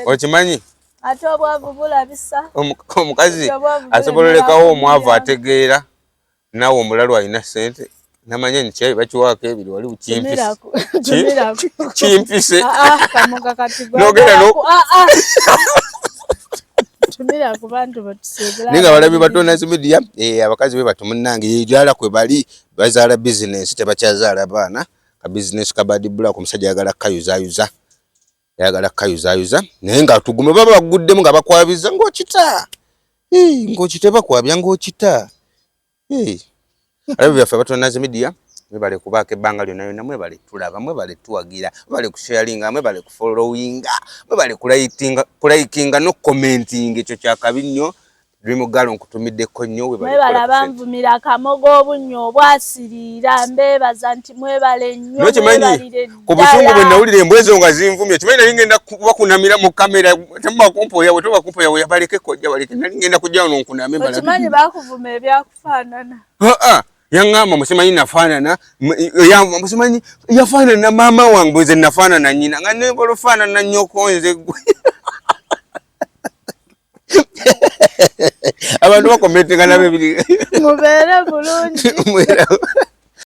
okimanyi ate obwavu bulabisa omukazi asobola olekawo omwavu ategeera naawe omulalu alina sente namanya nti kyayi bakiwaako ebiri wali kimpise nogera naye nga balabi batonazi media abakazi be batumunange yejala kwe bali bazaala bizinesi tebakyazaala baana ka bizinesi ka Bad Black omusajja yagala kayuzayuza naye nga tugume baba baguddemu nga bakwabiza ng'okita ng'okita bakwabya ng'okita alabi byaffe abatonazi media mwebale kubaako ebbanga lyonna yonna mwebale tulaba mwebale tuwagira mwebale kusharinga mwebale kufollowinga mwebale kulayikinga n'okukomentinga ekyo kyakabi nnyo Dream Girl nkutumiddeko nnyo mwebale abanvumira akamogo obunnyo obwasiriira mbeebaza nti mwebale nnyo mwebalire ku busungu bwe nawulira embwa ezo nga zinvumye kimanyi nali ngenda kubakunamira mu kamera temubakumpoya bwe tobakumpoya bwe yabaleke kojja baleke nali ngenda kujja wano nkuname bala okimanyi baakuvuma ebyakufaanana yaŋŋamba musimanyi nafaanana musimanyi yafaanana maama wange bwe nze nafaanana nnyina nga nebola ofaanana nnyoko nze gwe abantu bakomentinga nabo ebiri mubeere bulungi